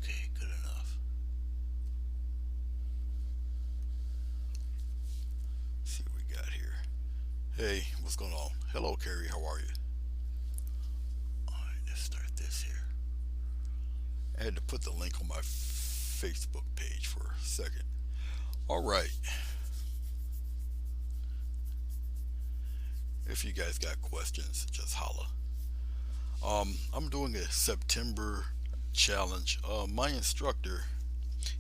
Okay, good enough. Let's see what we got here. Hey, what's going on? Hello, Carrie. How are you? Alright, let's start this here. I had to put the link on my Facebook page for a second. All right. If you guys got questions, just holla. I'm doing a September challenge. My instructor,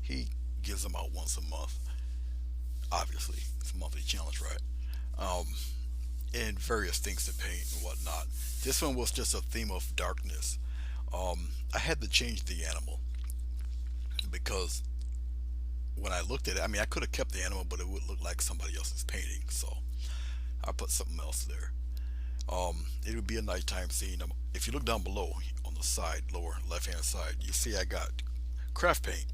he gives them out once a month. Obviously, it's a monthly challenge, right? Um, and various things to paint and whatnot. This one was just a theme of darkness. I had to change the animal because when I looked at it, I mean, I could have kept the animal, but it would look like somebody else's painting. So I put something else there. It would be a nighttime scene. If you look down below on the side, lower left hand side, you see I got craft paint,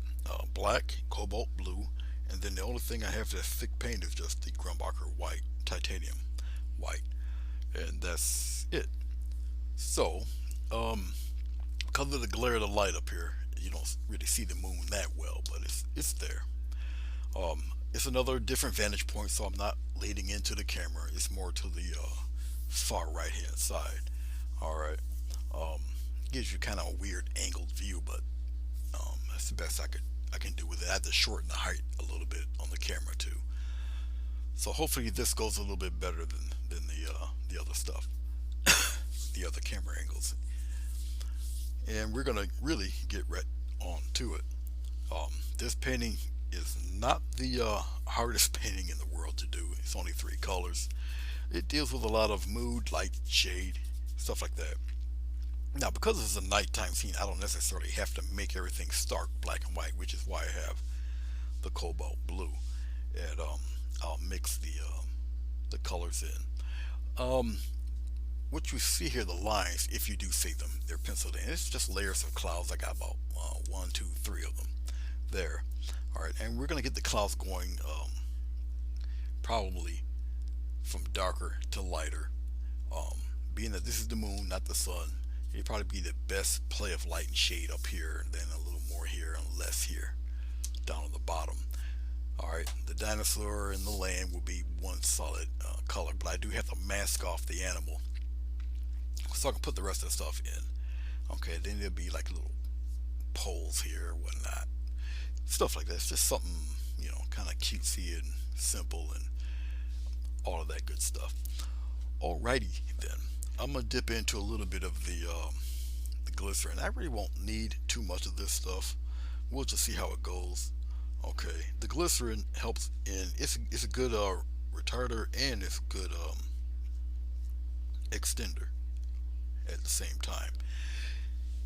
black, cobalt blue, and then the only thing I have that's thick paint is just the Grumbacher white, titanium white, and that's it. So, because of the glare of the light up here, you don't really see the moon that well, but it's there. It's another different vantage point, so I'm not leaning into the camera. It's more to the far right hand side. All right. Um, Gives you kind of a weird angled view, but that's the best I can do with it. I have to shorten the height a little bit on the camera too. So hopefully this goes a little bit better than the other stuff, the other camera angles. And we're gonna really get right on to it. This painting is not the hardest painting in the world to do. It's only 3 colors. It deals with a lot of mood, light, shade, stuff like that. Now, because it's a nighttime scene, I don't necessarily have to make everything stark black and white, which is why I have the cobalt blue, and I'll mix the colors in. What you see here, the lines, if you do see them, they're penciled in. It's just layers of clouds. I got about one, two, three of them there. All right, and we're gonna get the clouds going probably from darker to lighter. Um, Being that this is the moon, not the sun, it'd probably be the best play of light and shade up here, and then a little more here and less here down on the bottom. All right, the dinosaur and the land will be one solid color, but I do have to mask off the animal so I can put the rest of the stuff in. Okay, then there'll be like little poles here or whatnot, stuff like that. It's just something kind of cutesy and simple and all of that good stuff. Alrighty then, I'm gonna dip into a little bit of the glycerin. I really won't need too much of this stuff. We'll just see how it goes. Okay, the glycerin helps in it's a good retarder and it's a good extender at the same time.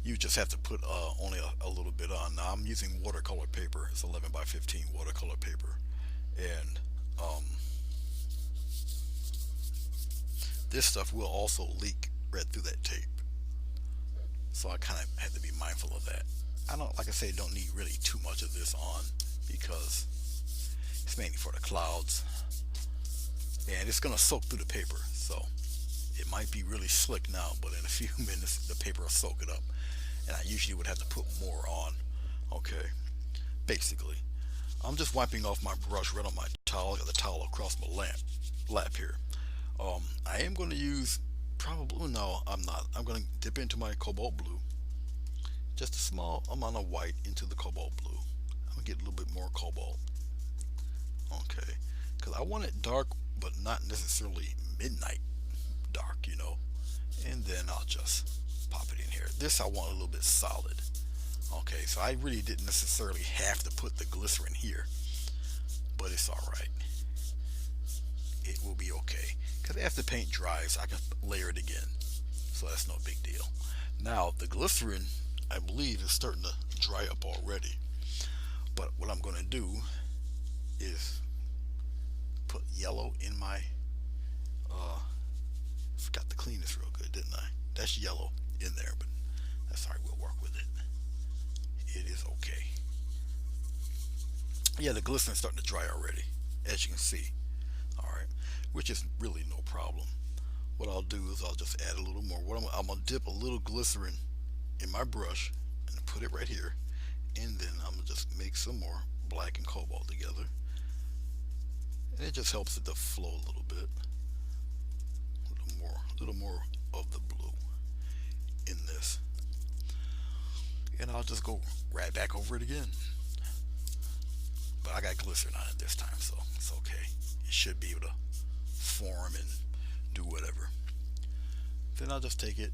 You just have to put only a little bit on. Now I'm using watercolor paper. It's 11 by 15 watercolor paper, and this stuff will also leak right through that tape. So I kind of have to be mindful of that. I don't, like I say, don't need really too much of this on because it's mainly for the clouds, and it's gonna soak through the paper. So it might be really slick now, but in a few minutes the paper will soak it up, and I usually would have to put more on. Okay, basically, I'm just wiping off my brush right on my towel. I got the towel across my lap here. I am going to use probably no, I'm not. I'm going to dip into my cobalt blue, just a small amount of white into the cobalt blue. I'm gonna get a little bit more cobalt. Okay, because I want it dark, but not necessarily midnight dark. And then I'll just pop it in here. This I want a little bit solid. Okay, so I really didn't necessarily have to put the glycerin here, but it's all right. It will be okay because after paint dries, I can layer it again, so that's no big deal. Now the glycerin, I believe, is starting to dry up already. But what I'm going to do is put yellow in my. Forgot to clean this real good, didn't I? That's yellow in there, but that's all right. We'll work with it. It is okay. Yeah, the glycerin's starting to dry already, as you can see. All right, which is really no problem. What I'll do is I'll just add a little more. I'm gonna dip a little glycerin in my brush and put it right here, And then I'm gonna just make some more black and cobalt together, and it just helps it to flow a little bit, a little more of the blue in this. And I'll just go right back over it again. But I got glycerin on it this time, so it's okay. It should be able to form and do whatever. Then I'll just take it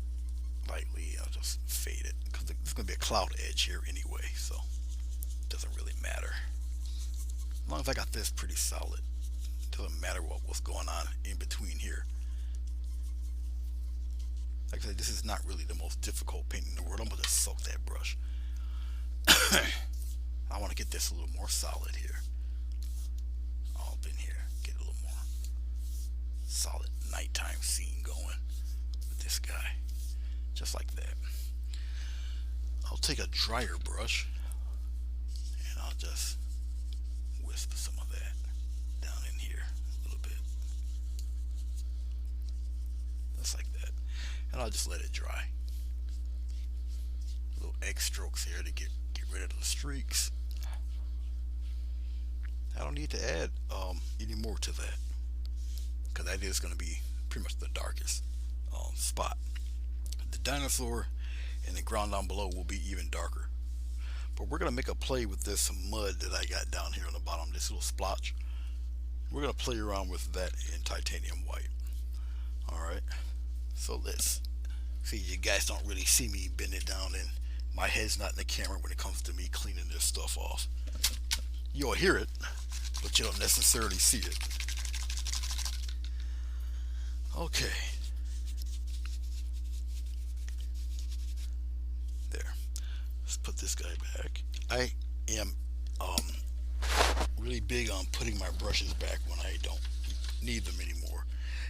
lightly. I'll just fade it because there's going to be a cloud edge here anyway, so it doesn't really matter. As long as I got this pretty solid, it doesn't matter what's going on in between here. Like I said, this is not really the most difficult paint in the world. I'm going to just soak that brush. I want to get this a little more solid here. All up in here. Get a little more solid nighttime scene going with this guy. Just like that. I'll take a drier brush and I'll just wisp some of that down in here a little bit. Just like that. And I'll just let it dry. Little X strokes here to get rid of the streaks. I don't need to add any more to that because that is going to be pretty much the darkest spot. The dinosaur and the ground down below will be even darker. But we're going to make a play with this mud that I got down here on the bottom, this little splotch. We're going to play around with that in titanium white. Alright, so let's see. You guys don't really see me bend it down, and my head's not in the camera when it comes to me cleaning this stuff off. You'll hear it, but you don't necessarily see it. Okay. There. Let's put this guy back. I am really big on putting my brushes back when I don't need them anymore.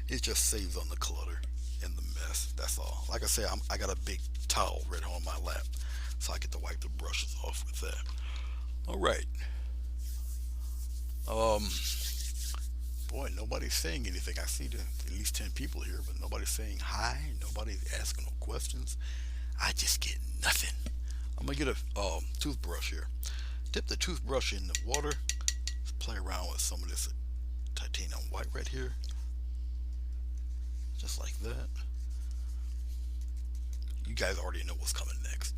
It just saves on the clutter and the mess. That's all. Like I say, I got a big towel right on my lap, so I get to wipe the brushes off with that. All right. Boy, nobody's saying anything. I see at least 10 people here, but nobody's saying hi. Nobody's asking no questions. I just get nothing. I'm gonna get a toothbrush here. Dip the toothbrush in the water. Let's play around with some of this titanium white right here, just like that. You guys already know what's coming next.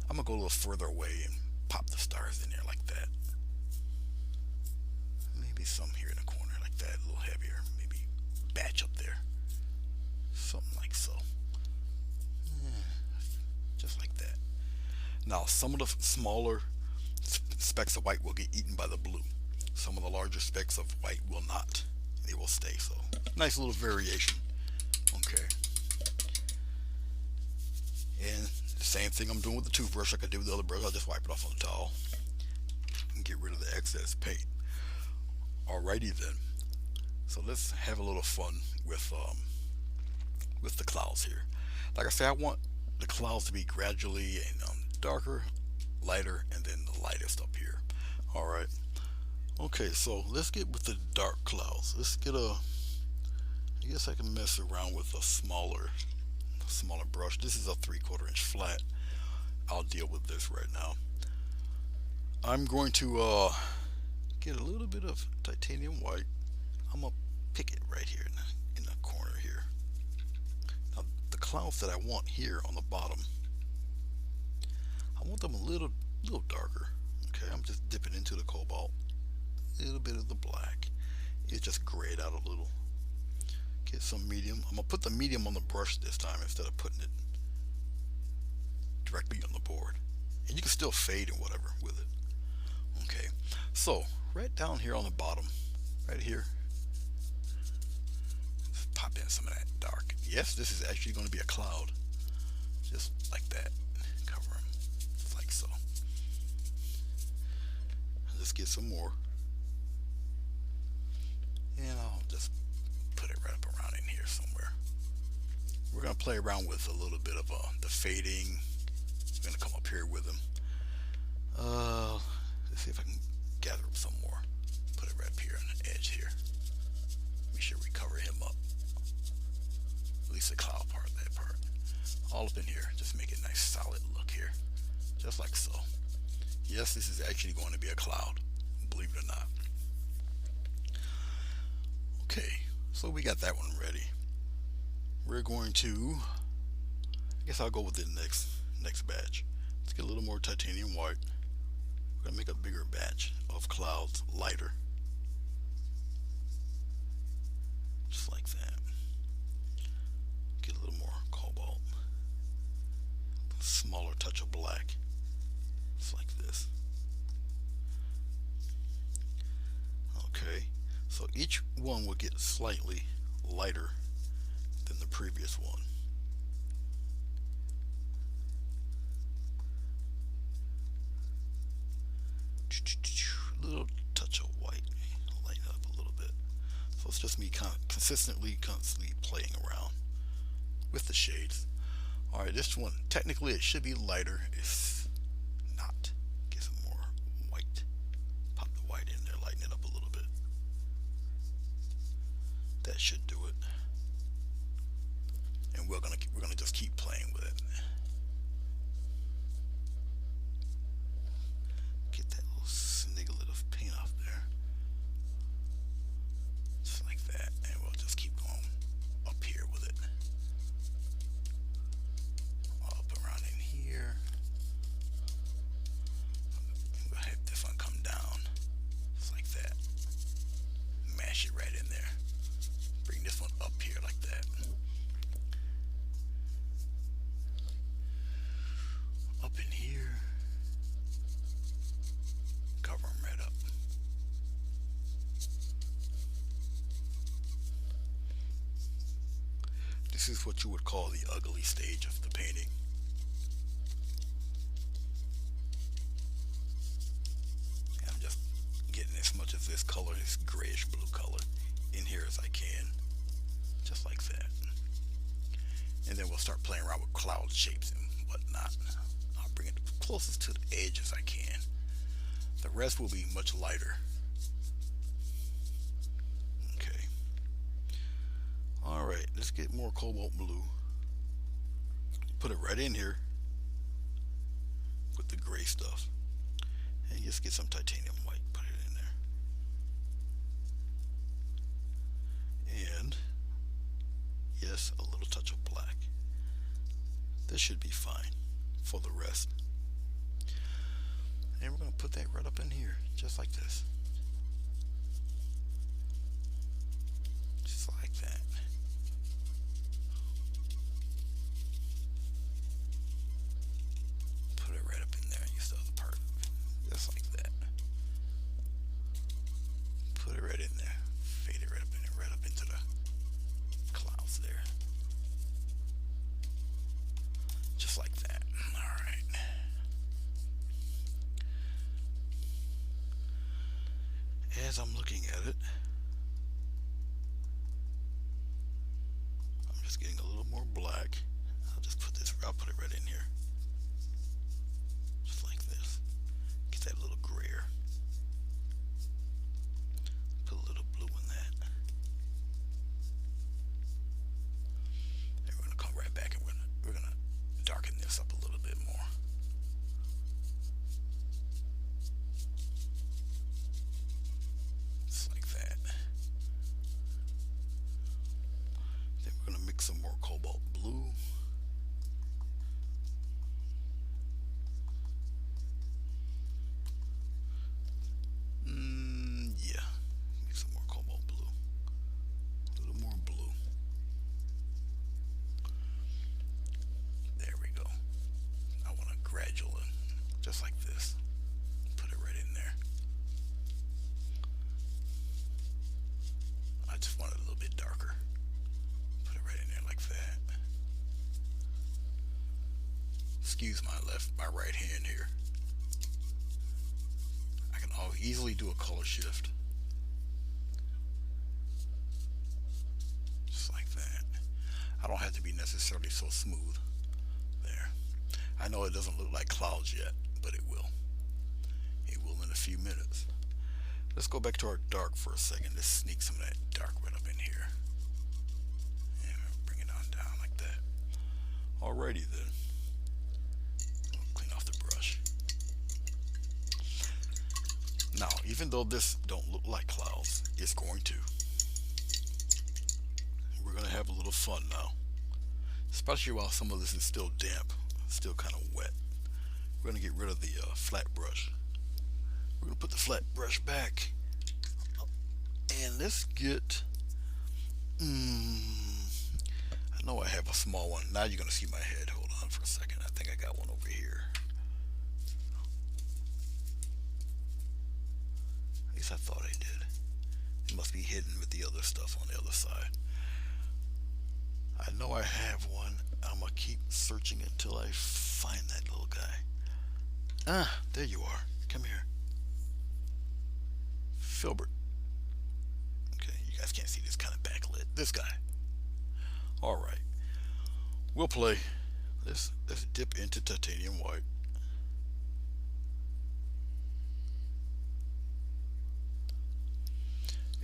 I'm gonna go a little further away and pop the stars in there like that. Maybe some here in the corner like that, a little heavier. Maybe batch up there, something like so. Just like that. Now some of the smaller specks of white will get eaten by the blue. Some of the larger specks of white will not. They will stay. So nice little variation. Okay. And the same thing I'm doing with the toothbrush like I did with the other brush. I'll just wipe it off on the towel and get rid of the excess paint. Alrighty then. So let's have a little fun with the clouds here. Like I say, I want the clouds to be gradually darker, lighter, and then the lightest up here. Alright. Okay, so let's get with the dark clouds. Let's get I guess I can mess around with a smaller brush. This is a 3/4 inch flat. I'll deal with this right now. I'm going to get a little bit of titanium white. I'm gonna pick it right here in the corner here. Now the clouds that I want here on the bottom, I want them a little darker. Okay, I'm just dipping into the cobalt, a little bit of the black. It just grayed out a little. Get some medium. I'm gonna put the medium on the brush this time instead of putting it directly on the board. And you can still fade and whatever with it. Okay, so right down here on the bottom, right here, just pop in some of that dark. Yes, this is actually going to be a cloud, just like that. Cover them, just like so. Let's get some more, and I'll just put it right up around in here somewhere. We're going to play around with a little bit of the fading. I'm going to come up here with them. Let's see if I can gather up some more. Put it right up here on the edge here. Make sure we cover him up. At least the cloud part, that part. All up in here. Just make it a nice solid look here. Just like so. Yes, this is actually going to be a cloud, believe it or not. Okay, so we got that one ready. We're going to, I guess I'll go with the next batch. Let's get a little more titanium white. We're gonna make a bigger batch of clouds, lighter, just like that. Get a little more cobalt, smaller touch of black, just like this. Okay, so each one will get slightly lighter than the previous one. Little touch of white, lighten up a little bit. So it's just me constantly playing around with the shades. All right, this one technically it should be lighter. It's not. Get some more white. Pop the white in there, lighten it up a little bit. That should do it. And we're gonna just keep playing with it. Get that little sniglet of paint off there, just like that, and we'll just keep going up here with it, up around in here. We'll have this one come down, just like that. Mash it right in there. Bring this one up here like that. Up in here. Cover them right up. This is what you would call the ugly stage of the painting. And I'm just getting as much of this color, this grayish blue color, in here as I can. Just like that. And then we'll start playing around with cloud shapes and whatnot. I'll bring it closest to the edge as I can. The rest will be much lighter. Okay. Alright, let's get more cobalt blue. Put it right in here with the gray stuff. And just get some titanium white. Put it in there. And yes, a little touch of black. This should be fine for the rest. And we're going to put that right up in here, just like this. Just like that. Put it right up in there, use the other part. Just like that. Put it right in there. Fade it right up in there, right up into the clouds there. Just like that. Alright. As I'm looking at it, I'm just getting a little more black. I'll put it right in here. Just like this. Get that little grayer. Put a little blue in that. And we're gonna come right back and we're gonna darken this up a little bit more. Some more cobalt blue. Yeah, make some more cobalt blue. A little more blue. There we go. I want to gradually, just like this. Put it right in there. I just want it a little bit darker. That. Excuse my right hand here. I can easily do a color shift. Just like that. I don't have to be necessarily so smooth. There. I know it doesn't look like clouds yet, but it will. It will in a few minutes. Let's go back to our dark for a second. Let's sneak some of that dark right up in here. Alrighty then. I'll clean off the brush. even though this don't look like clouds, it's going to. We're gonna have a little fun now, especially while some of this is still damp, still kind of wet. We're gonna get rid of the flat brush. We're gonna put the flat brush back, and let's get. I know I have a small one. Now you're gonna see my head. Hold on for a second. I think I got one over here. At least I thought I did. It must be hidden with the other stuff on the other side. I know I have one. I'm gonna keep searching until I find that little guy. Ah, there you are. Come here. Filbert. Okay, you guys can't see this kind of backlit. This guy. Alright. We'll play. Let's dip into titanium white.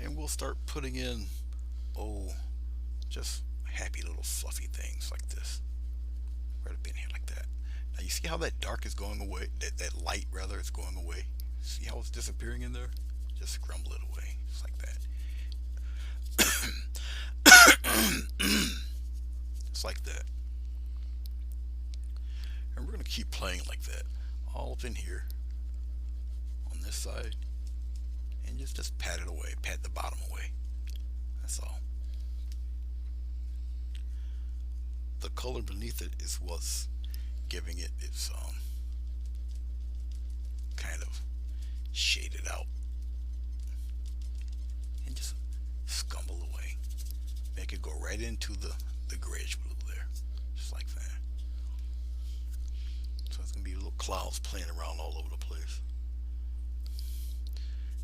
And we'll start putting in, just happy little fluffy things like this. Right up in here like that. Now you see how that dark is going away? That light rather is going away? See how it's disappearing in there? Just scramble it away. Just like that. Just like that. And we're going to keep playing like that. All up in here. On this side. And just pat it away. Pat the bottom away. That's all. The color beneath it is what's giving it its kind of shaded out. And just scumble away. Make it go right into the grayish blue there. Just like that. So it's going to be little clouds playing around all over the place.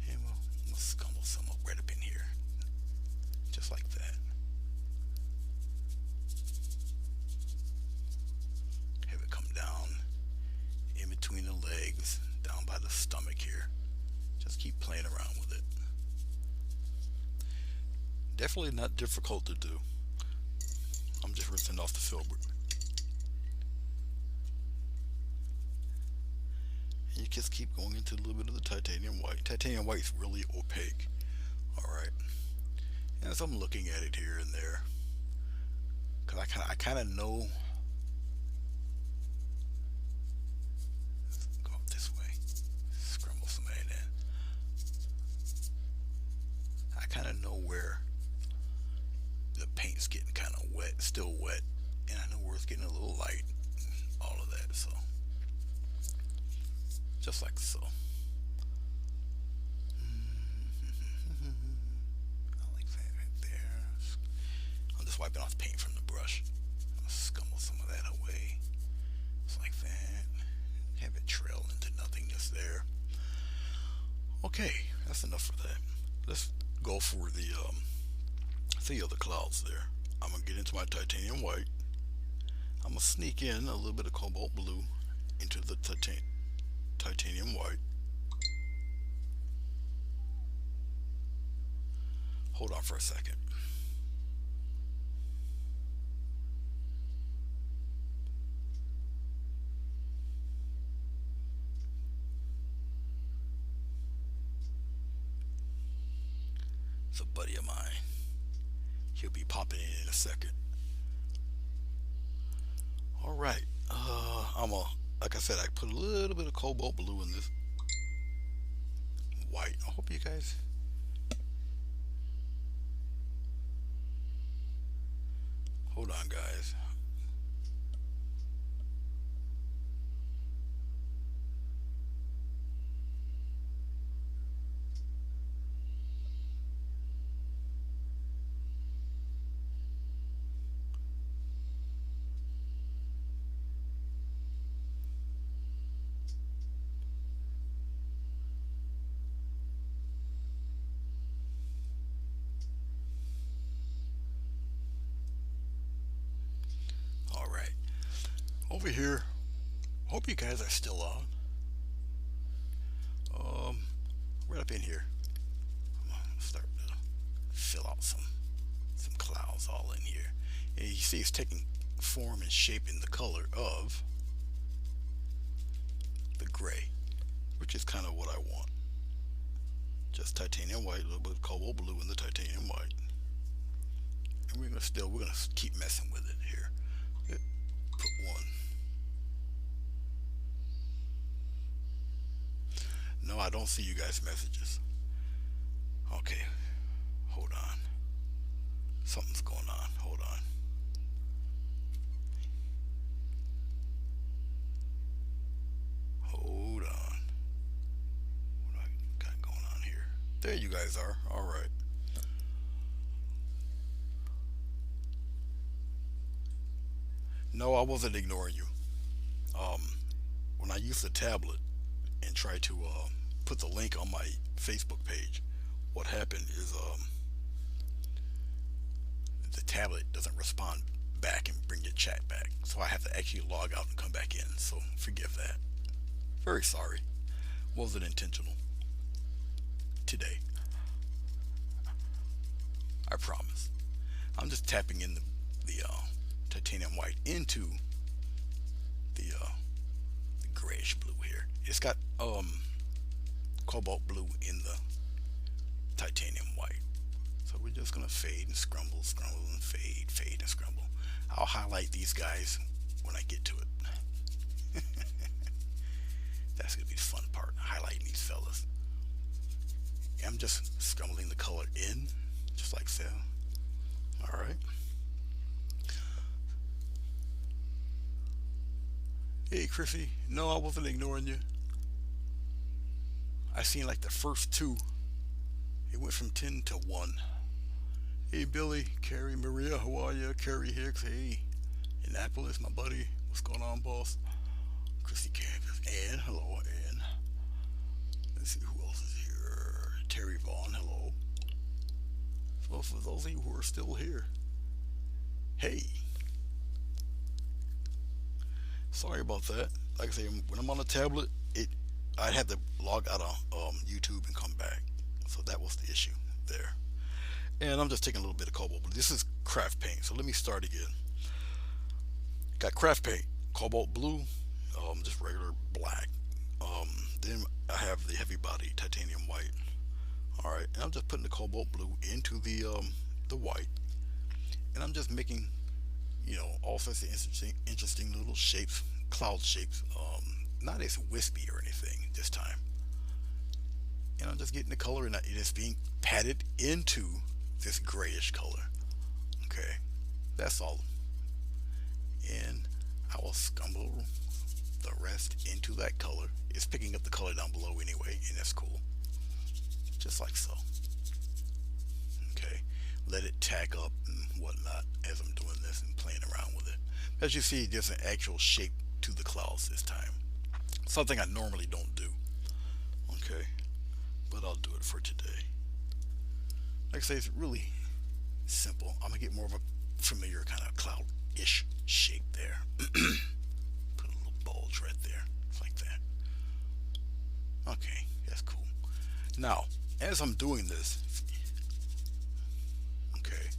And we'll scumble some up right up in here. Just like that. Have it come down in between the legs, down by the stomach here. Just keep playing around with it. Definitely not difficult to do. I'm just rinsing off the filbert. And you just keep going into a little bit of the titanium white. Titanium white is really opaque. Alright. And as I'm looking at it here and there, because I kind of know. Let's go up this way. Scramble some of that in. I kind of know where the paint's getting kind of wet, still wet, and I know where it's getting a little light, all of that, so just like so. I like that right there. I'm just wiping off paint from the brush. I'll scumble some of that away, just like that. Have it trail into nothingness there. Okay, that's enough for that. Let's go for the other clouds there. I'm gonna get into my titanium white. I'm gonna sneak in a little bit of cobalt blue into the titanium white. Hold on for a second. It's a buddy of mine. He'll be popping in a second. Alright. Like I said, I put a little bit of cobalt blue in this white. I hope you guys. Hold on, guys. Over here, hope you guys are still on. Right up in here, I'm gonna start to fill out some clouds all in here. And you see it's taking form and shape in the color of the gray, which is kind of what I want. Just titanium white, a little bit of cobalt blue in the titanium white. And we're gonna keep messing with it here. Put one. No, I don't see you guys' messages. Okay, hold on. Something's going on. Hold on. Hold on. What do I got going on here? There you guys are. All right. No, I wasn't ignoring you. Um, when I use the tablet and try to put the link on my Facebook page, what happened is the tablet doesn't respond back and bring your chat back. So I have to actually log out and come back in. So forgive that. Very sorry. Wasn't intentional. Today. I promise. I'm just tapping in the titanium white into the grayish blue here. It's got cobalt blue in the titanium white. So we're just gonna fade and scrumble, scrumble and fade, fade and scrumble. I'll highlight these guys when I get to it. That's gonna be the fun part, highlighting these fellas. I'm just scrumbling the color in, just like so. Alright. Hey Chrissy, no, I wasn't ignoring you. I seen like the first two. It went from 10 to 1. Hey Billy, Carrie, Maria, how are you? Carrie Hicks, hey. Annapolis, my buddy. What's going on, boss? Chrissy Kansas. Ann, hello, Ann. Let's see who else is here. Terry Vaughn, hello. So for those of you who are still here, hey. Sorry about that. Like I say, when I'm on a tablet, I had to log out of YouTube and come back. So that was the issue there. And I'm just taking a little bit of cobalt blue. This is craft paint, so let me start again. Got craft paint, cobalt blue, just regular black. Then I have the heavy body titanium white. All right, and I'm just putting the cobalt blue into the white, and I'm just making, all sorts of interesting little shapes, cloud shapes. Not as wispy or anything this time. And I'm just getting the color, and it is being patted into this grayish color. Okay, that's all. And I will scumble the rest into that color. It's picking up the color down below anyway, and that's cool. Just like so. Okay, let it tack up and whatnot as I'm doing this and playing around with it. As you see, there's an actual shape to the clouds this time. Something I normally don't do. Okay, but I'll do it for today. Like I say, it's really simple. I'm gonna get more of a familiar kind of cloud-ish shape there. Put a little bulge right there, like that. Okay, that's cool. Now, as I'm doing this, okay,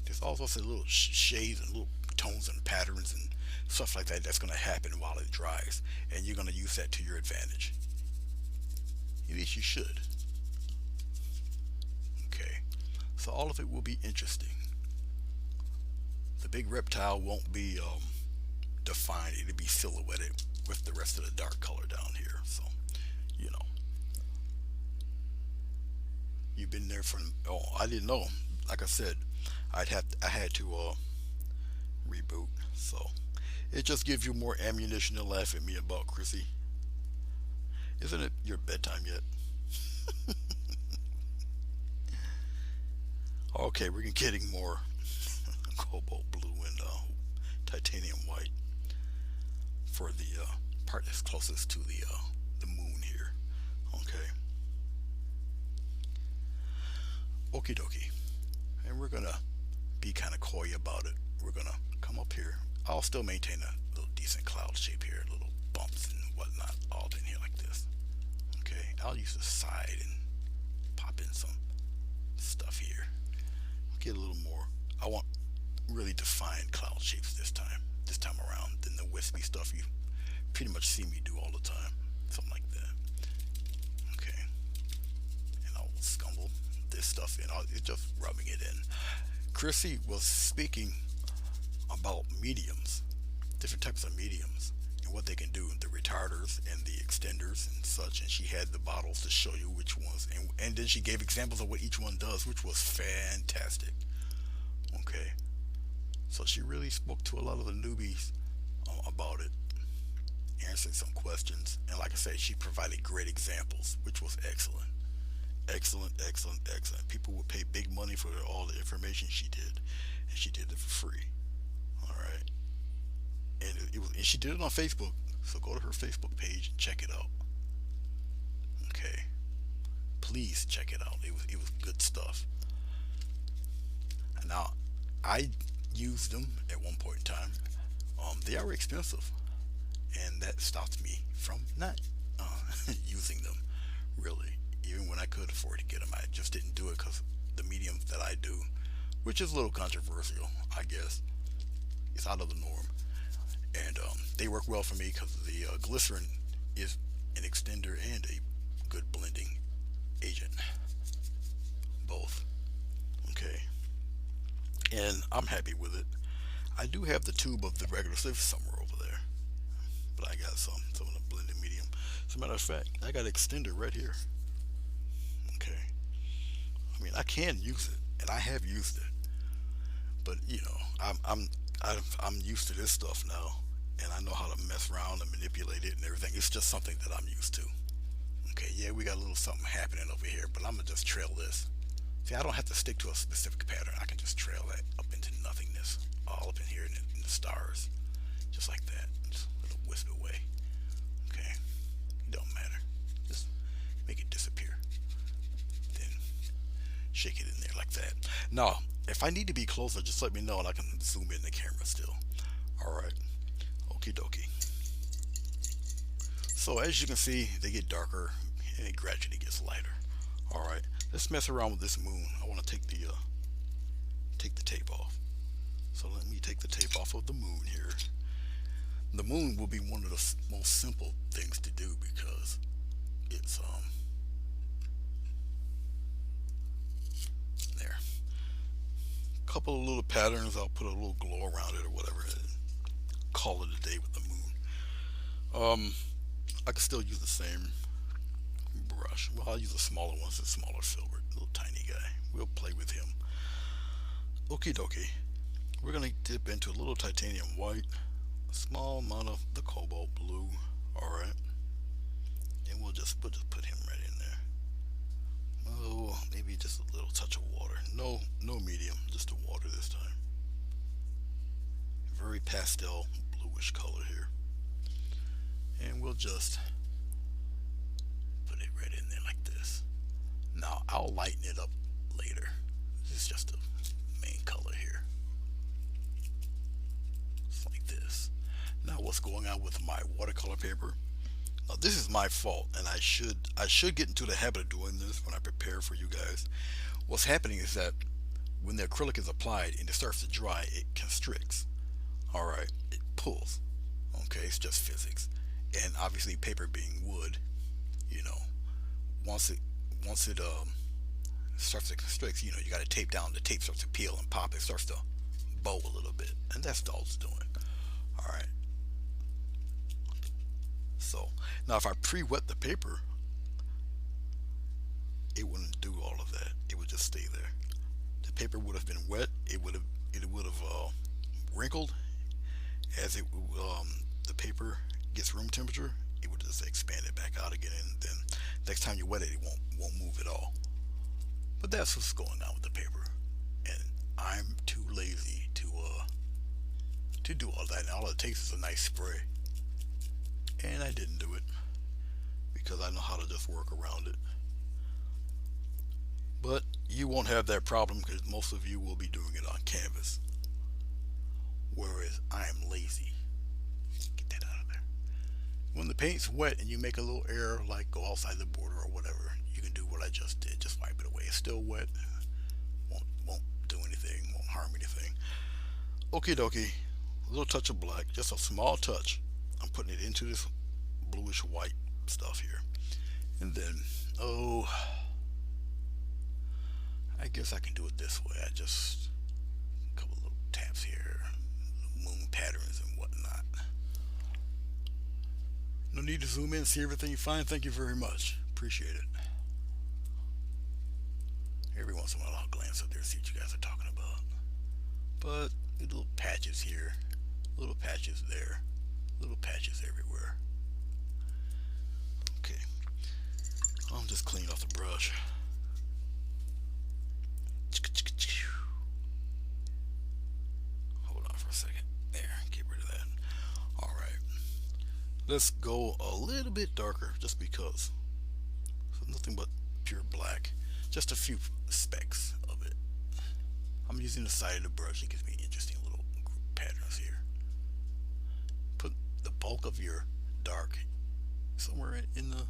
there's also some little shades and little tones and patterns and stuff like that that's going to happen while it dries, and you're going to use that to your advantage. At least you should. Okay, so all of it will be interesting. The big reptile won't be defined, it'll be silhouetted with the rest of the dark color down here. So, you've been there from, I didn't know. Like I said, I had to reboot. So it just gives you more ammunition to laugh at me about, Chrissy. Isn't it your bedtime yet? Okay, we're getting more cobalt blue and titanium white for the part that's closest to the moon here. Okay. Okie dokie. And we're gonna be kind of coy about it. We're gonna come up here. I'll still maintain a little decent cloud shape here, little bumps and whatnot all in here like this. Okay, I'll use the side and pop in some stuff here. Get a little more. I want really defined cloud shapes this time around than the wispy stuff you pretty much see me do all the time. Something like that. Okay. And I'll this stuff in. It's just rubbing it in. Chrissy was speaking about mediums, different types of mediums, and what they can do, the retarders and the extenders and such. And she had the bottles to show you which ones, and then she gave examples of what each one does, which was fantastic. Okay, so she really spoke to a lot of the newbies about it, answering some questions, and like I said, she provided great examples, which was excellent. Excellent, excellent, excellent. People would pay big money for all the information she did, and she did it for free. All right, and she did it on Facebook. So go to her Facebook page and check it out. Okay, please check it out. It was good stuff. And now, I used them at one point in time. They are expensive, and that stopped me from not using them really. Even when I could afford to get them, I just didn't do it because the mediums that I do, which is a little controversial, I guess, it's out of the norm, and they work well for me because the glycerin is an extender and a good blending agent, both. Okay, and I'm happy with it. I do have the tube of the regular stuff somewhere over there, but I got some of the blended medium. As a matter of fact, I got extender right here. Okay, I mean I can use it, and I have used it, but I'm used to this stuff now, and I know how to mess around and manipulate it and everything. It's just something that I'm used to. Okay, yeah, we got a little something happening over here, but I'm gonna just trail this. See, I don't have to stick to a specific pattern. I can just trail that up into nothingness, all up in here in the stars, just like that. Just let it wisp away. Okay, it don't matter. Just make it disappear. Then shake it in there like that. Now, if I need to be closer, just let me know and I can zoom in the camera still. Alright. Okie dokie. So as you can see, they get darker and it gradually gets lighter. Alright. Let's mess around with this moon. I want to take the tape off. So let me take the tape off of the moon here. The moon will be one of the most simple things to do because it's there. Couple of little patterns. I'll put a little glow around it or whatever, and call it a day with the moon. I can still use the same brush. Well, I'll use a smaller one. It's a smaller filbert, little tiny guy. We'll play with him. Okie dokie. We're gonna dip into a little titanium white, a small amount of the cobalt blue. All right, and we'll just put him right in there. Oh, maybe just a little touch of water. No medium, just the water this time. Very pastel bluish color here, and we'll just put it right in there like this. Now I'll lighten it up later. This is just the main color here. It's like this. Now what's going on with my watercolor paper? Now this is my fault, and I should get into the habit of doing this when I prepare for you guys. What's happening is that when the acrylic is applied and it starts to dry, it constricts. Alright, it pulls. Okay, it's just physics. And obviously paper being wood, once it starts to constrict, you got to tape down. The tape starts to peel and pop. It starts to bow a little bit, and that's all it's doing. All right. So now, if I pre-wet the paper, it wouldn't do all of that. It would just stay there. The paper would have been wet. It would have wrinkled as the paper gets room temperature. It would just expand it back out again, and then next time you wet it, it won't move at all. But that's what's going on with the paper, and I'm too lazy to do all that. And all it takes is a nice spray, and I didn't do it because I know how to just work around it. But you won't have that problem because most of you will be doing it on canvas, whereas I am lazy. Get that out of there. When the paint's wet and you make a little error, like go outside the border or whatever, you can do what I just did. Just wipe it away. It's still wet. Won't do anything. Won't harm anything. Okie dokie. A little touch of black. Just a small touch. I'm putting it into this bluish white stuff here. And then, I guess I can do it this way. I just a couple little taps here, moon patterns and whatnot. No need to zoom in, see everything you find. Thank you very much. Appreciate it. Every once in a while I'll glance up there, see what you guys are talking about. But little patches here, little patches there, little patches everywhere. Okay, I'm just cleaning off the brush. Hold on for a second. There, get rid of that. Alright, let's go a little bit darker just because. So nothing but pure black. Just a few specks of it. I'm using the side of the brush. It gives me interesting little patterns here. Put the bulk of your dark somewhere in the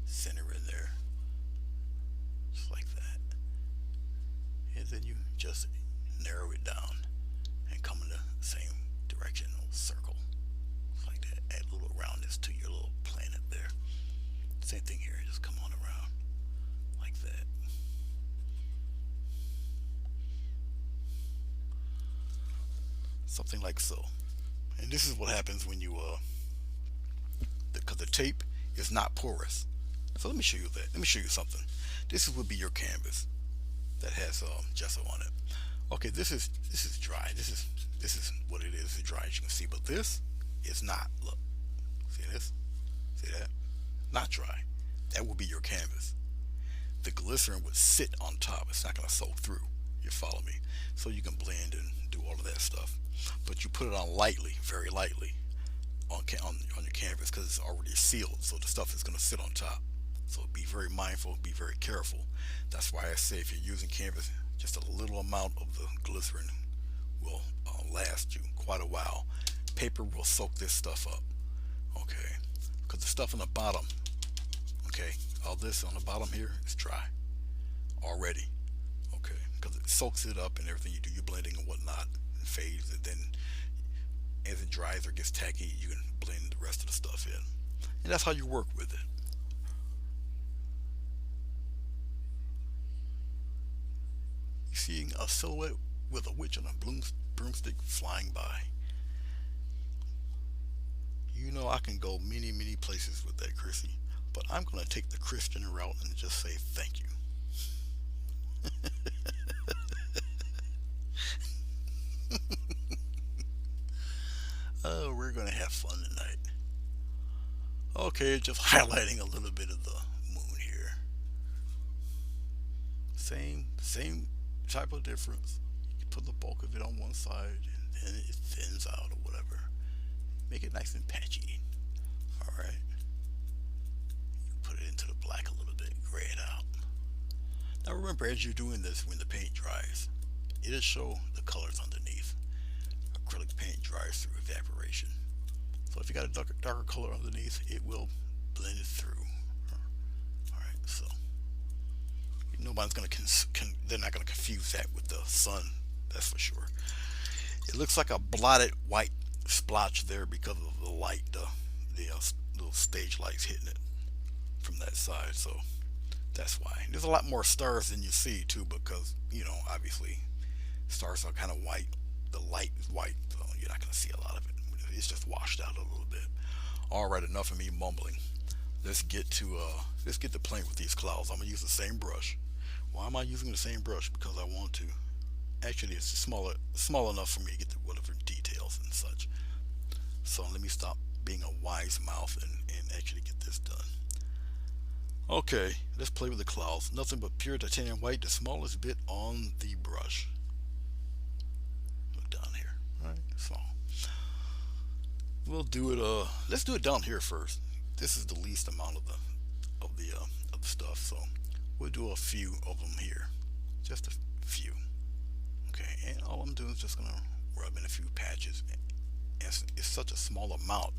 center in there. Just like that. And then you just narrow it down and come in the same direction, a little circle. Just like that. Add a little roundness to your little planet there. Same thing here, just come on around like that. Something like so. And this is what happens when you because the tape is not porous. So let me show you that. Let me show you something. This would be your canvas that has gesso on it. Okay, this is dry. This is what it is. It's dry, as you can see, but this is not. Look, see this? See that? Not dry. That will be your canvas. The glycerin would sit on top. It's not going to soak through. You follow me? So you can blend and do all of that stuff. But you put it on lightly, very lightly, on your canvas because it's already sealed. So the stuff is going to sit on top. So be very mindful, be very careful. That's why I say if you're using canvas, just a little amount of the glycerin will last you quite a while. Paper will soak this stuff up, okay? Because the stuff on the bottom, okay, all this on the bottom here is dry already, okay? Because it soaks it up and everything you do, your blending and whatnot, and fades, and then as it dries or gets tacky, you can blend the rest of the stuff in. And that's how you work with it. You seeing a silhouette with a witch on a broomstick flying by. You know I can go many, many places with that, Chrissy, but I'm going to take the Christian route and just say thank you. Oh, we're going to have fun tonight. Okay, just highlighting a little bit of the moon here. Same type of difference. You put the bulk of it on one side and then it thins out or whatever. Make it nice and patchy. Alright. You put it into the black a little bit, gray it out. Now remember, as you're doing this, when the paint dries, it'll show the colors underneath. Acrylic paint dries through evaporation. So if you got a darker color underneath, it will blend it through. Alright, so nobody's gonna they're not gonna confuse that with the sun, that's for sure. It looks like a blotted white splotch there because of the light, the little stage lights hitting it from that side. So that's why. There's a lot more stars than you see too, because you know, obviously stars are kind of white. The light is white, so you're not gonna see a lot of it. It's just washed out a little bit. Alright, enough of me mumbling. Let's get to playing with these clouds. I'm gonna use the same brush. Why am I using the same brush? Because I want to. Actually, it's small enough for me to get to whatever details and such. So let me stop being a wise mouth and actually get this done. Okay, let's play with the clouds. Nothing but pure titanium white, the smallest bit on the brush. Look down here, all right, small. We'll do it. Let's do it down here first. This is the least amount of the stuff, so we'll do a few of them here, just a few. Okay, and all I'm doing is just gonna rub in a few patches. It's such a small amount,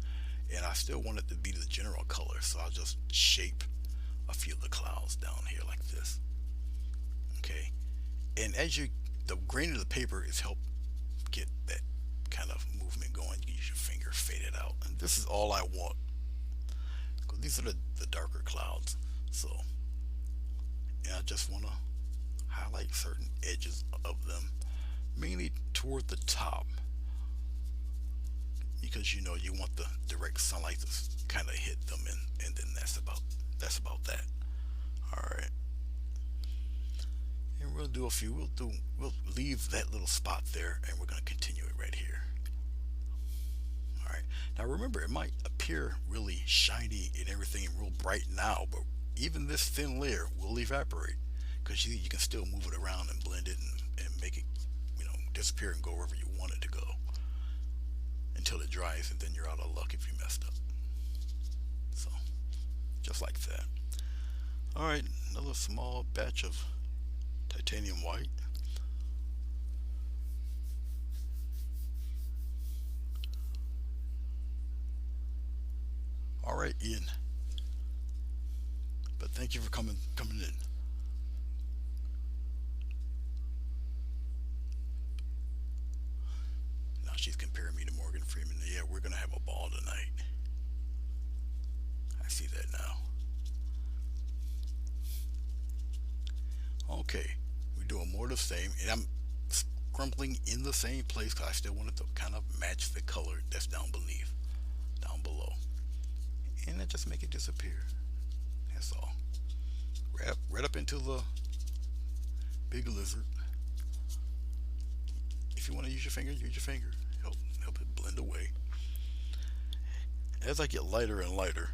and I still want it to be the general color, so I'll just shape a few of the clouds down here like this. Okay, and the grain of the paper is help get that kind of movement going. You use your finger, fade it out, and this is all I want. Because these are the darker clouds, so and I just want to highlight certain edges of them, mainly toward the top, because you know you want the direct sunlight to kind of hit them, and then that's about that. All right, and we'll do a few. We'll leave that little spot there, and we're gonna continue it right here. All right. Now remember, it might appear really shiny and everything and real bright now, but even this thin layer will evaporate because you can still move it around and blend it and make it, disappear and go wherever you want it to go until it dries, and then you're out of luck if you messed up. So, just like that. All right, another small batch of titanium white. All right, Ian. But thank you for coming in. Now she's comparing me to Morgan Freeman. Yeah, we're gonna have a ball tonight. I see that now. Okay, we're doing more of the same, and I'm scrumpling in the same place because I still want it to kind of match the color that's down below, and then just make it disappear. That's all. Right up into the big lizard. If you want to use your finger, use your finger. Help it blend away. As I get lighter and lighter,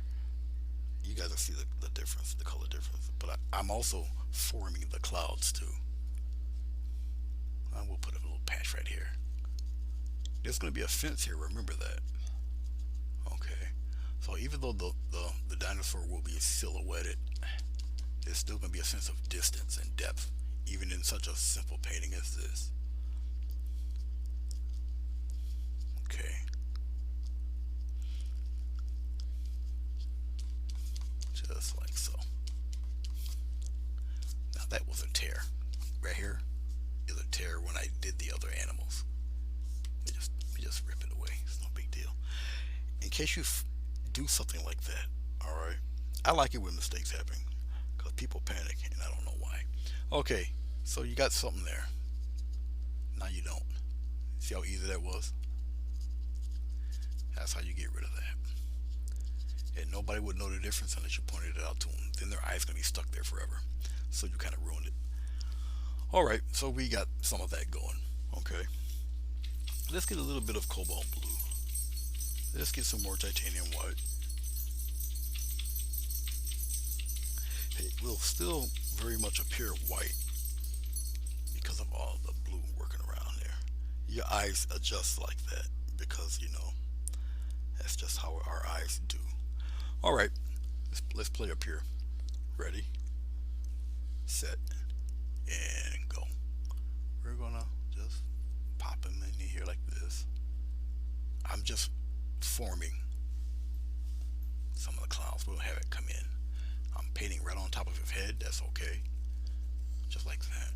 you guys will see the difference, the color difference. But I'm also forming the clouds too. I will put a little patch right here. There's going to be a fence here, remember that. Okay. So even though the dinosaur will be silhouetted, there's still going to be a sense of distance and depth, even in such a simple painting as this. Okay. Just like so. Now that was a tear. Right here is a tear when I did the other animals. We just rip it away. It's no big deal. In case you do something like that, all right. I like it when mistakes happen because people panic, and I don't know why. Okay, so you got something there. Now you don't. See how easy that was? That's how you get rid of that. And nobody would know the difference unless you pointed it out to them. Then their eyes gonna be stuck there forever. So you kind of ruined it. All right, so we got some of that going. Okay, let's get a little bit of cobalt blue. Let's get some more titanium white. It will still very much appear white because of all the blue working around there. Your eyes adjust like that because that's just how our eyes do. All right, let's play up here. Ready, set, and go. We're gonna just pop them in here like this. I'm just forming some of the clouds. We'll have it come in. I'm painting right on top of his head. That's okay. Just like that.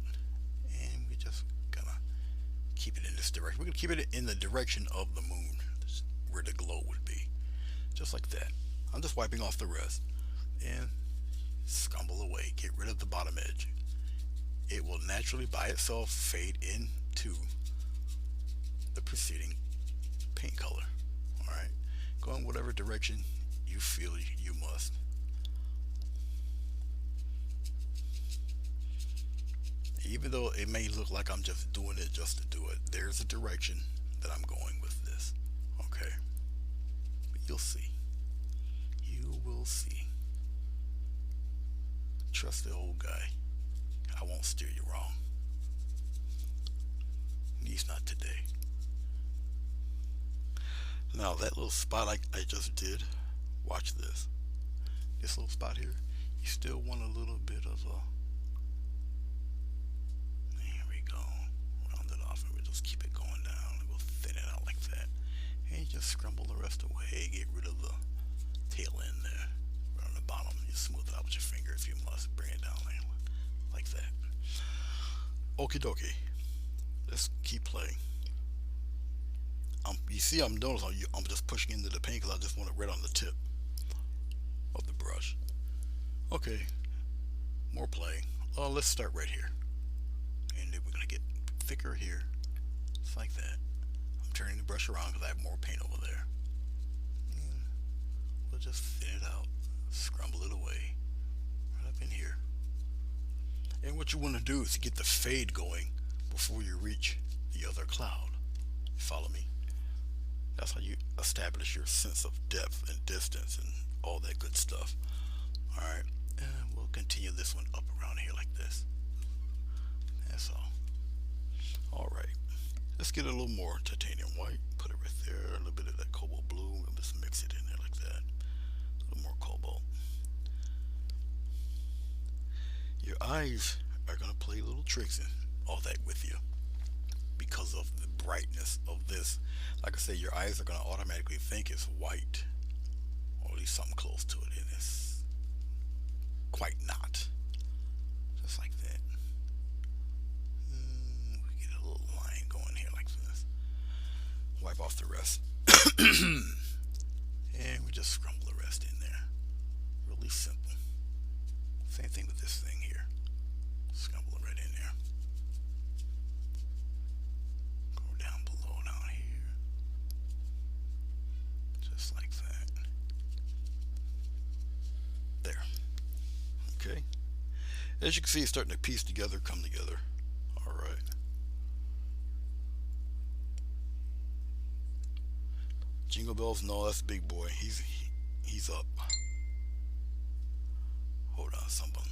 And we're just gonna keep it in this direction. We're gonna keep it in the direction of the moon, where the glow would be. Just like that. I'm just wiping off the rest. And scumble away. Get rid of the bottom edge. It will naturally by itself fade into the preceding paint color. Alright. Go in whatever direction you feel you must. Even though it may look like I'm just doing it just to do it, there's a direction that I'm going with this. Okay? But you'll see. You will see. Trust the old guy. I won't steer you wrong. At least not today. Now that little spot I just did, watch this. This little spot here, you still want a little bit of a, there we go, round it off, and we'll just keep it going down, and we'll thin it out like that. And you just scrumble the rest away, get rid of the tail end there. Right on the bottom, you smooth it out with your finger if you must, bring it down like that. Okie dokie, let's keep playing. You see I'm doing this, I'm just pushing into the paint because I just want it right on the tip of the brush. Okay, more playing. Let's start right here. And then we're going to get thicker here, just like that. I'm turning the brush around because I have more paint over there. And we'll just thin it out, scrumble it away, right up in here. And what you want to do is to get the fade going before you reach the other cloud. Follow me? That's how you establish your sense of depth and distance and all that good stuff. Alright, and we'll continue this one up around here like this. That's all. Alright, let's get a little more titanium white. Put it right there. A little bit of that cobalt blue. We'll just mix it in there like that. A little more cobalt. Your eyes are going to play little tricks and all that with you because of the brightness of this. Like I say, your eyes are going to automatically think it's white, or at least something close to it, and it's quite not. Just like that. We get a little line going here like this. Wipe off the rest. And we just scrumble the rest in there. Really simple. Same thing with this thing here. Scrumble it right in there. Go down below down here. Just like that. There. Okay. As you can see, it's starting to piece together, come together. Alright. Jingle bells? No, that's the big boy. He's up. Hold on, someone.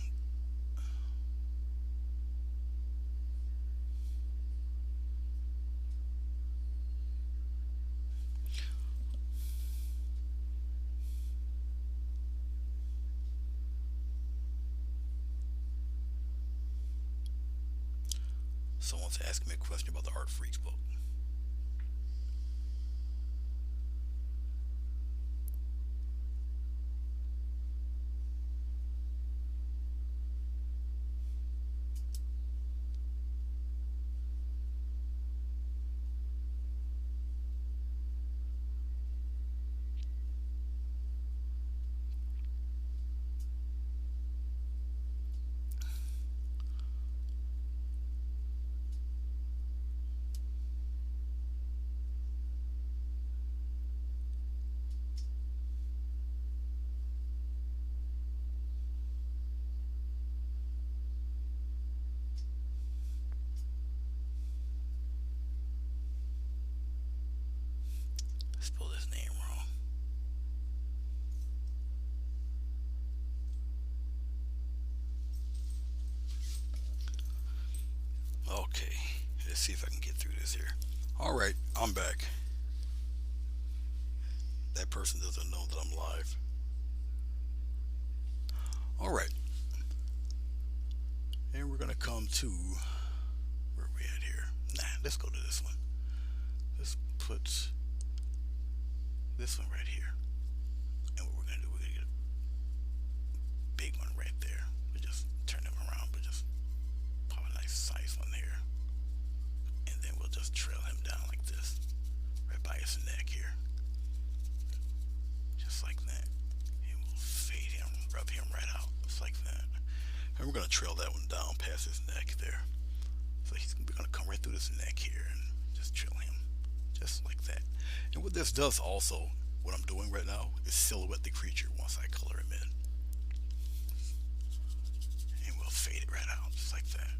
Someone's asking me a question about the Art Freaks book. I spelled his name wrong. Okay, let's see if I can get through this here. Alright, I'm back. That person doesn't know that I'm live. Alright. And we're going to come to, where are we at here? Nah, let's go to this one. Let's put this one right here. And what we're going to do, we're going to get a big one right there. We just turn them around, but just pop a nice size one here. And then we'll just trail him down like this, right by his neck here. Just like that. And we'll fade him, rub him right out, just like that. And we're going to trail that one down past his neck there. So we're going to come right through this neck here and just trail him, just like that. And what this does also, what I'm doing right now, is silhouette the creature once I color him in. And we'll fade it right out, just like that.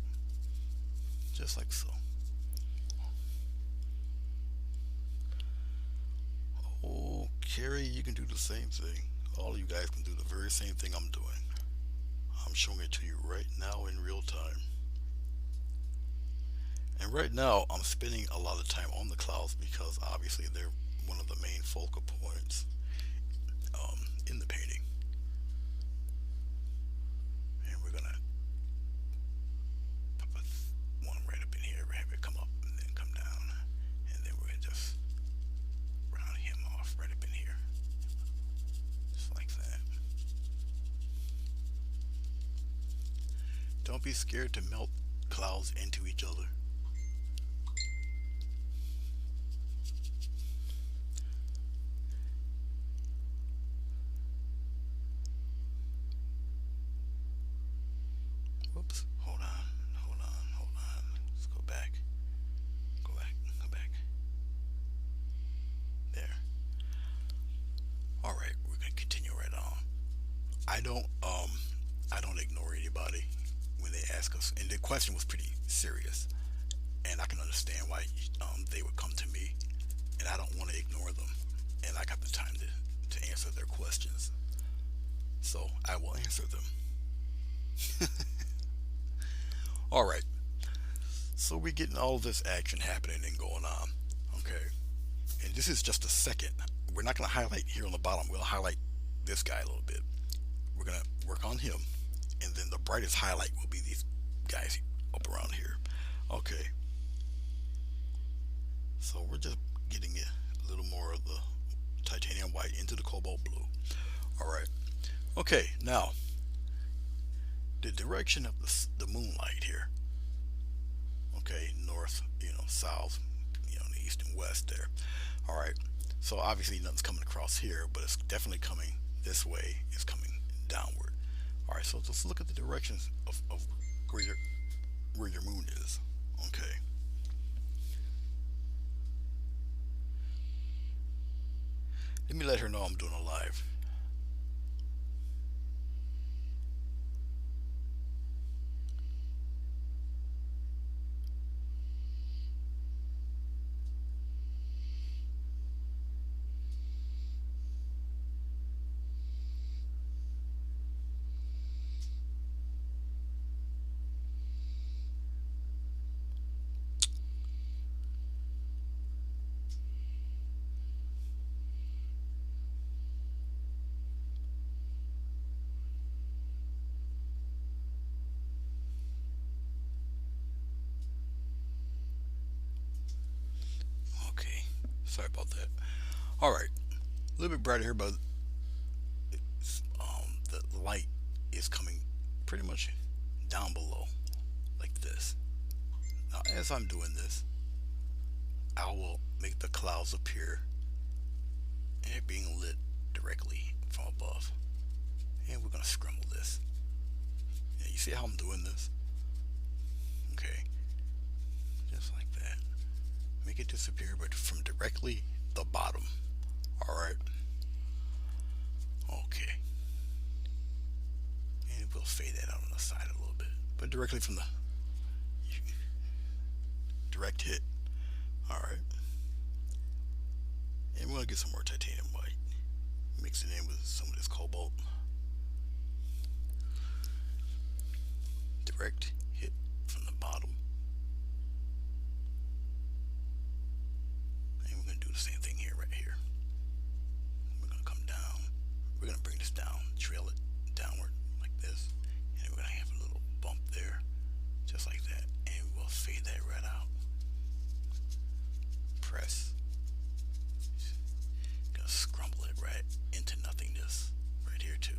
Just like so. Oh, Carrie, you can do the same thing. All of you guys can do the very same thing I'm doing. I'm showing it to you right now in real time. And right now, I'm spending a lot of time on the clouds because obviously they're one of the main focal points in the painting. And we're going to put one right up in here, have it come up and then come down. And then we're going to just round him off right up in here. Just like that. Don't be scared to melt clouds into each other. Whoops, hold on. I don't ignore anybody when they ask us, and the question was pretty serious, and I can understand why they would come to me, and I don't want to ignore them, and I got the time to answer their questions, so I will answer them. All right, so we're getting all of this action happening and going on, okay, and this is just a second. We're not going to highlight here on the bottom. We'll highlight this guy a little bit. We're going to work on him, and then the brightest highlight will be these guys up around here. Okay, so we're just getting a little more of the titanium white into the cobalt blue. All right. Okay, now the direction of the moonlight here. Okay, north, south, the east and west there. All right. So obviously nothing's coming across here, but it's definitely coming this way. It's coming downward. All right. So let's look at the directions of where your moon is. Okay. Let me let her know I'm doing a live. Okay. Sorry about that. All right. A little bit brighter here, but the light is coming pretty much down below, like this. Now, as I'm doing this, I will make the clouds appear, and it being lit directly from above. And we're gonna scramble this. Yeah, you see how I'm doing this? Okay, just like that. Make it disappear, but from directly the bottom. All right. Okay. And we'll fade that out on the side a little bit, but directly from the direct hit. All right. And we're gonna get some more titanium white. Mix it in with some of this cobalt. Direct hit from the bottom. And we're gonna do the same thing here, right here. We're gonna come down. We're gonna bring this down, trail it downward like this, and we're gonna have a little bump there, just like that, and we'll fade that right out. Press. Gonna scrumble it right into nothingness, right here too.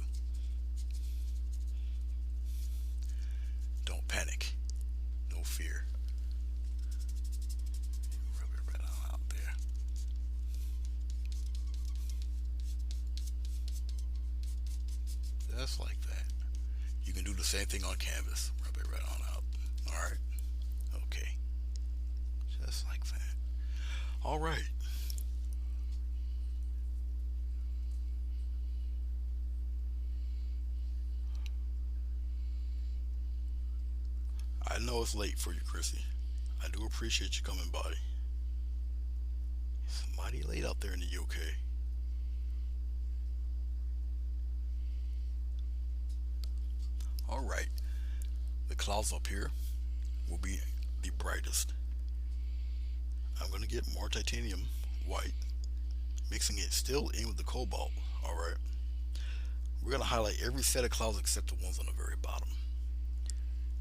Don't panic. No fear. Rub it right on out there. Just like that. You can do the same thing on canvas. Rub it right on out. Alright? Okay. Just like that. Alright. I know it's late for you, Chrissy. I do appreciate you coming by. It's mighty late out there in the UK. Alright. The clouds up here will be the brightest. I'm going to get more titanium white, mixing it still in with the cobalt. Alright. We're going to highlight every set of clouds except the ones on the very bottom.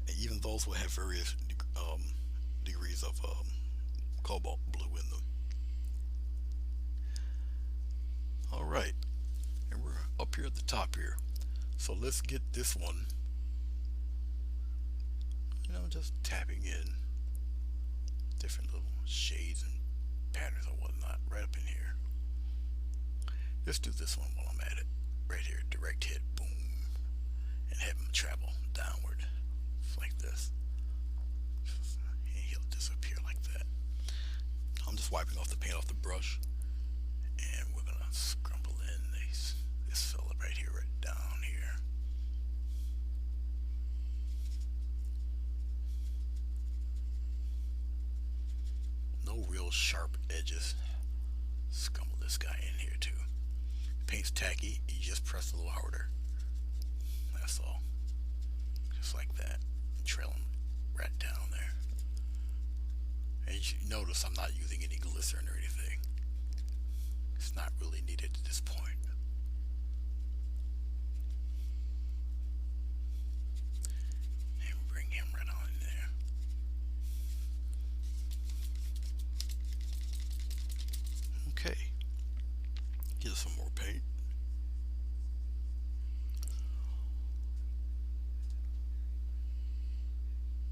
And even those will have various degrees of cobalt blue in them. Alright. And we're up here at the top here. So let's get this one. Just tapping in different little shades and patterns and whatnot right up in here. Let's do this one while I'm at it. Right here, direct hit, boom, and have him travel downward like this. And he'll disappear like that. I'm just wiping off the paint off the brush, and we're gonna scrumble in this fella right here, right down here. those sharp edges. Scumble this guy in here too. Paint's tacky, you just press a little harder. That's all. Just like that. Trail him right down there. And you notice I'm not using any glycerin or anything. It's not really needed at this point. And bring him right on in there. Okay. Get some more paint.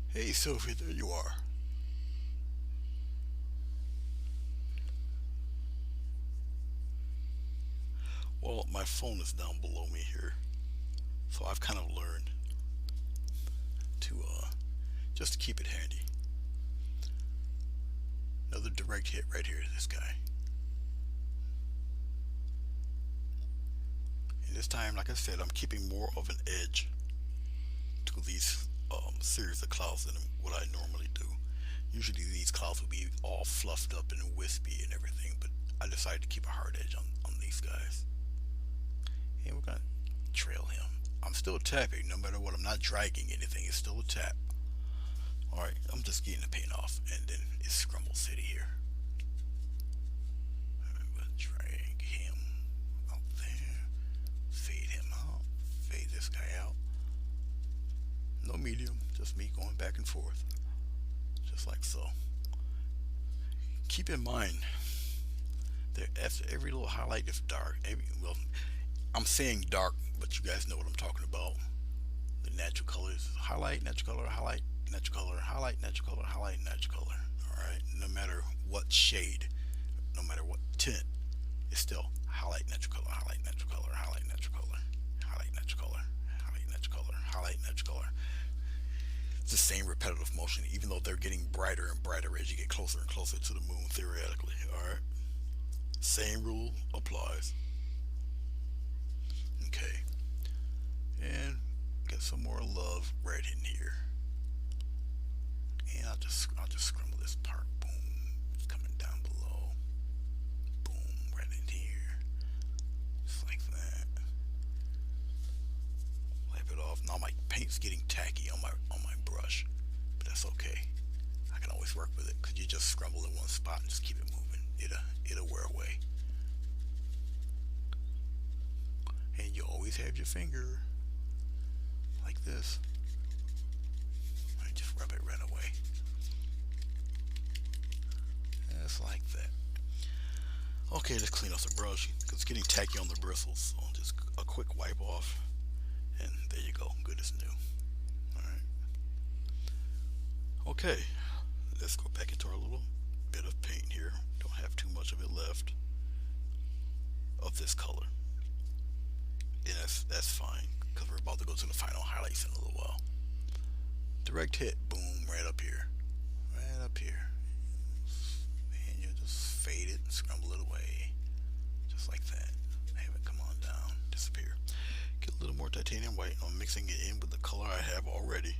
Hey Sophie, there you are. Well, my phone is down below me here, so I've kind of learned to just to keep it handy. Another direct hit right here to this guy. And this time, like I said, I'm keeping more of an edge to these series of clouds than what I normally do. Usually these clouds will be all fluffed up and wispy and everything, but I decided to keep a hard edge on these guys. And we're gonna trail him. I'm still tapping, no matter what. I'm not dragging anything. It's still a tap. Alright, I'm just getting the paint off, and then it's Scrumble City here. I'm gonna drag him out there. Fade him out. Fade this guy out. No medium, just me going back and forth. Just like so. Keep in mind that after every little highlight is dark. Well, I'm saying dark, but you guys know what I'm talking about. The natural colors. Highlight, natural color, highlight, natural color, highlight, natural color, highlight, natural color. Alright? No matter what shade, no matter what tint, it's still highlight, natural color, highlight, natural color, highlight, natural color, highlight, natural color, highlight, natural color, highlight, natural color. It's the same repetitive motion, even though they're getting brighter and brighter as you get closer and closer to the moon, theoretically. Alright? Same rule applies. Okay. And get some more love right in here. And I'll just scramble this part. Boom. It's coming down below. Boom. Right in here. Just like that. Wipe it off. Now my paint's getting tacky on my brush. But that's okay. I can always work with it, because you just scramble in one spot and just keep it moving. It'll wear away. And you always have your finger like this. And just rub it right away. Just like that. Okay, let's clean off the brush, because it's getting tacky on the bristles. So just a quick wipe off. And there you go. Good as new. Alright. Okay. Let's go back into our little bit of paint here. Don't have too much of it left of this color. And that's fine, because we're about to go to the final highlights in a little while. Direct hit, boom, right up here. Right up here. And you just fade it and scramble it away. Just like that. Have it come on down, disappear. Get a little more titanium white. I'm mixing it in with the color I have already,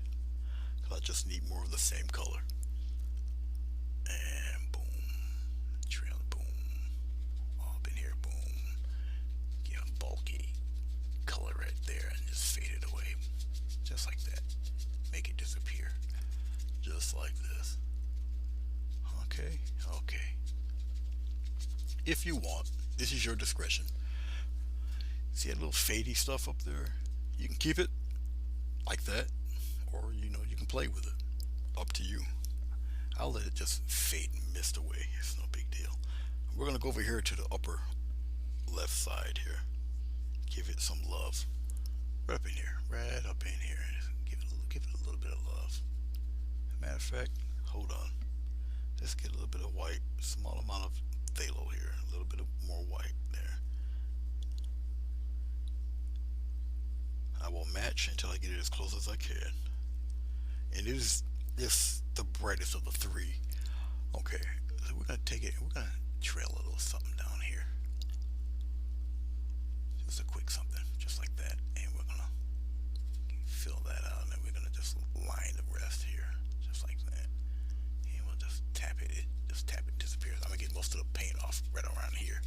because I just need more of the same color. And boom. Trail, boom. All up in here, boom. Get a bulky color right there and just fade it away. Just like that. Make it disappear. Just like this. Okay. Okay. If you want, this is your discretion. See that little fadey stuff up there? You can keep it like that, or you can play with it. Up to you. I'll let it just fade and mist away. It's no big deal. We're gonna go over here to the upper left side here. Give it some love. Right up in here. Right up in here. Give it a little bit of love. Matter of fact, hold on. Let's get a little bit of white. Small amount of phthalo here. A little bit of more white there. I will match until I get it as close as I can. And it is the brightest of the three. Okay, so we're gonna take it and we're gonna trail a little something down here. Just a quick something, just like that. And we're gonna fill that out, and then we're gonna just line the rest here, just like that. And we'll just tap it. The just tap it, disappears. I'm gonna get most of the paint off right around here,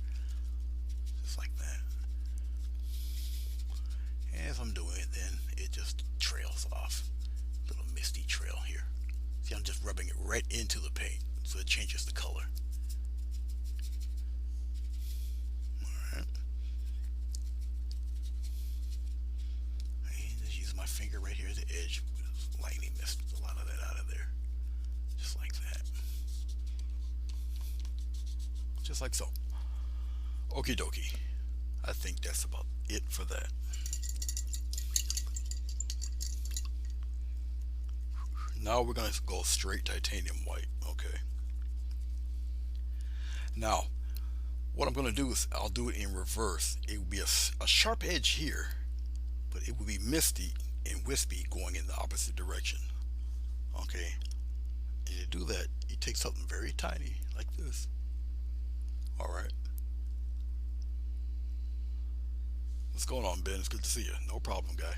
just like that. And as I'm doing it, then it just trails off. Little misty trail here. See, I'm just rubbing it right into the paint, so it changes the color. Alright. And just use my finger right here at the edge. Lightly missed a lot of that out of there. Just like that. Just like so. Okie dokie. I think that's about it for that. Now we're going to go straight titanium white. Okay. Now, what I'm going to do is I'll do it in reverse. It will be a sharp edge here, but it will be misty and wispy going in the opposite direction. Okay. And to do that, you take something very tiny like this. Alright. What's going on, Ben? It's good to see you. No problem, guy.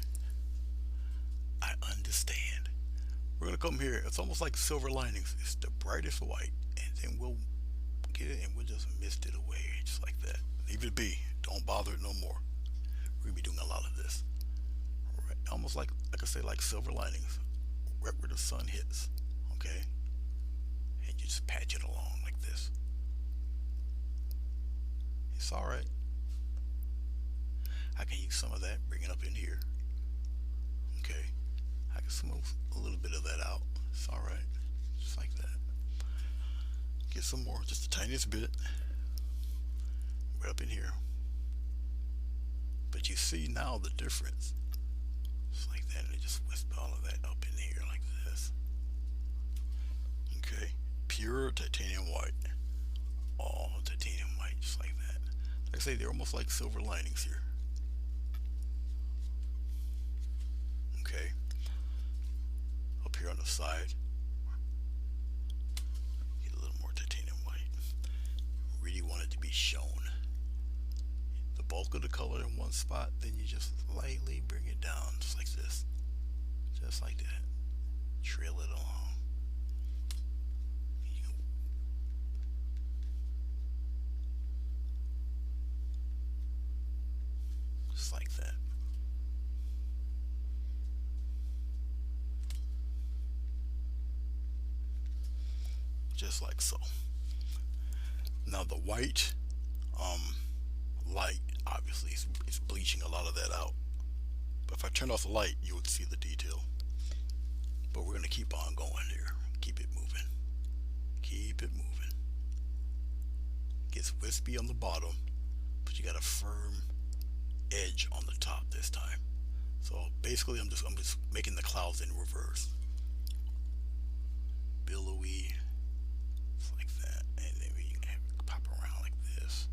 I understand. We're going to come here. It's almost like silver linings. It's the brightest white. And then we'll get it and we'll just mist it away. Just like that. Leave it be. Don't bother it no more. We're going to be doing a lot of this. Right. Almost like I say, like silver linings. Right where the sun hits. Okay? And you just patch it along like this. It's alright. I can use some of that. Bring it up in here. Okay? I can smooth a little bit of that out. It's alright. Just like that. Get some more, just the tiniest bit. Right up in here. But you see now the difference. Just like that, and it just wisps all of that up in here like this. Okay. Pure titanium white. All titanium white, just like that. Like I say, they're almost like silver linings here. Okay. Up here on the side, get a little more titanium white. Really want it to be shown. The bulk of the color in one spot, then you just lightly bring it down, just like this. Just like that. Trail it along. Just like that. Just like so. Now the white light obviously is bleaching a lot of that out, but if I turn off the light you would see the detail. But we're going to keep on going here. Keep it moving. Keep it moving. Gets wispy on the bottom, but you got a firm edge on the top this time. So basically I'm just making the clouds in reverse. Billowy. Like that, and then we can have it pop around like this.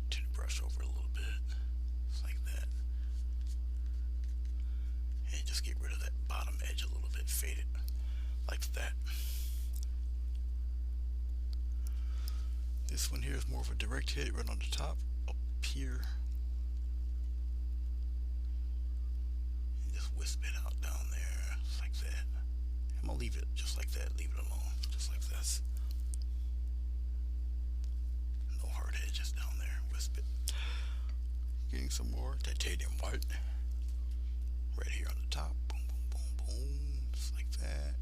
Turn the brush over a little bit, just like that, and just get rid of that bottom edge a little bit, fade it like that. This one here is more of a direct hit right on the top, up here, and just wisp it out down there, just like that. I'm gonna leave it just like that, leave it alone, just like this. No hard edges down there, wisp it. Getting some more titanium white. Right here on the top, boom, boom, boom, boom, just like that.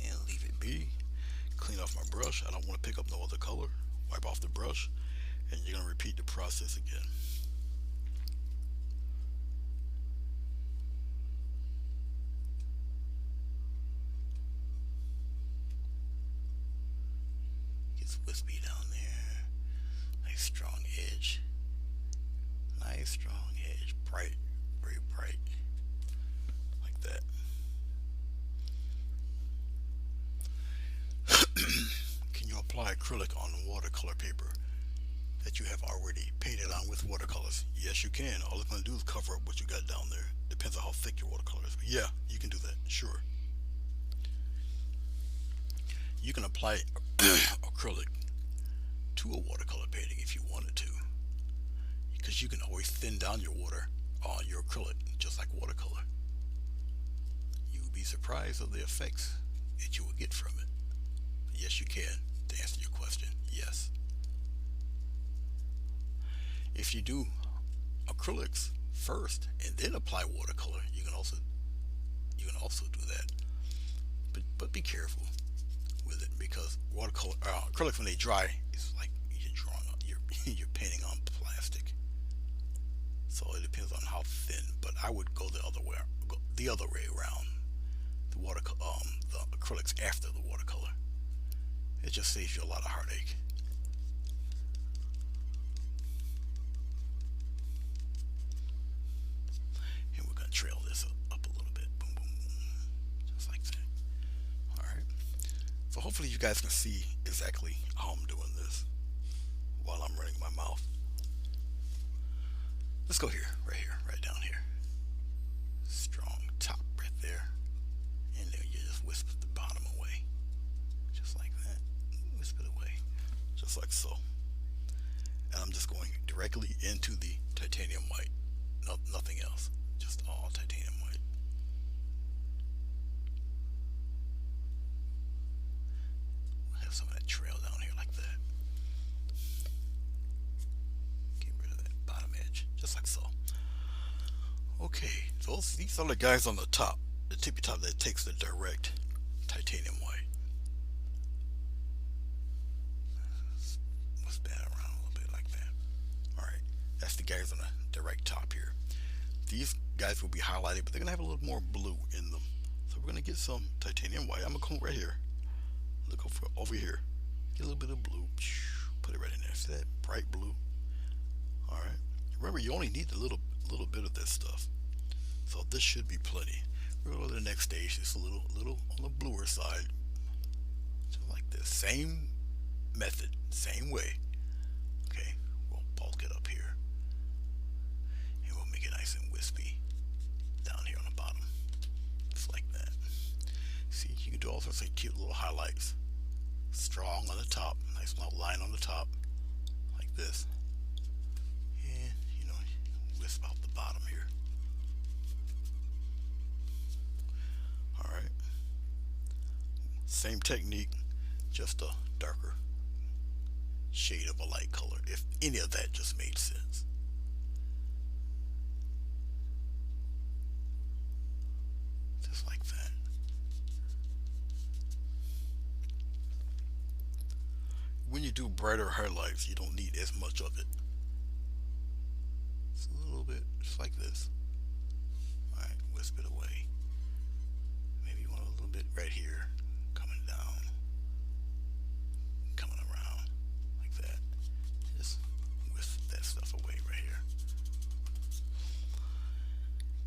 And leave it be. Clean off my brush, I don't want to pick up no other color. Wipe off the brush, and you're gonna repeat the process again. Wispy down there. Nice strong edge. Nice strong edge. Bright. Very bright. Like that. Can you apply acrylic on watercolor paper that you have already painted on with watercolors? Yes, you can. All it's going to do is cover up what you got down there. Depends on how thick your watercolor is. But yeah, you can do that. Sure. You can apply acrylic to a watercolor painting if you wanted to, because you can always thin down your your acrylic, just like watercolor. You'll be surprised of the effects that you will get from it. Yes, you can. To answer your question, yes. If you do acrylics first and then apply watercolor, you can also do that. But be careful with it, because watercolor acrylics, when they dry, it's like you're drawing you're painting on plastic. So it depends on how thin. But I would go the other way around. The acrylics after the watercolor. It just saves you a lot of heartache. And we're gonna trail this up a little bit. Boom, boom, boom. Just like that. Alright. So hopefully you guys can see exactly how I'm doing this while I'm running my mouth. Let's go here, right down here. Strong top right there. And then you just wisp the bottom away. Just like that. Wisp it away. Just like so. And I'm just going directly into the titanium white. Nothing else. Just all titanium white. We'll have some of that trail down here like that. Get rid of that bottom edge. Just like so. Okay, so these are the guys on the top, the tippy top, that takes the direct titanium white. Let's bat around a little bit like that. Alright, that's the guys on the direct top here. These guys will be highlighted, but they're going to have a little more blue in them. So we're going to get some titanium white. I'm going to come right here. Look over here. Get a little bit of blue. Put it right in there. See that bright blue? Alright. Remember, you only need a little bit of this stuff. So this should be plenty. We're going to go to the next stage. It's a little on the bluer side. Just like this. Same method. Same way. Okay. We'll bulk it up here. And we'll make it nice and wispy down here on the bottom. Just like that. See, you can do all sorts of cute little highlights. Strong on the top. Nice little line on the top. Like this. And, wisp out the bottom here. Alright. Same technique, just a darker shade of a light color, if any of that just made sense. Just like that. When you do brighter highlights, you don't need as much of it. It's a little bit just like this. Alright, wisp it away. Maybe you want a little bit right here, coming down, coming around, like that. Just wisp that stuff away right here.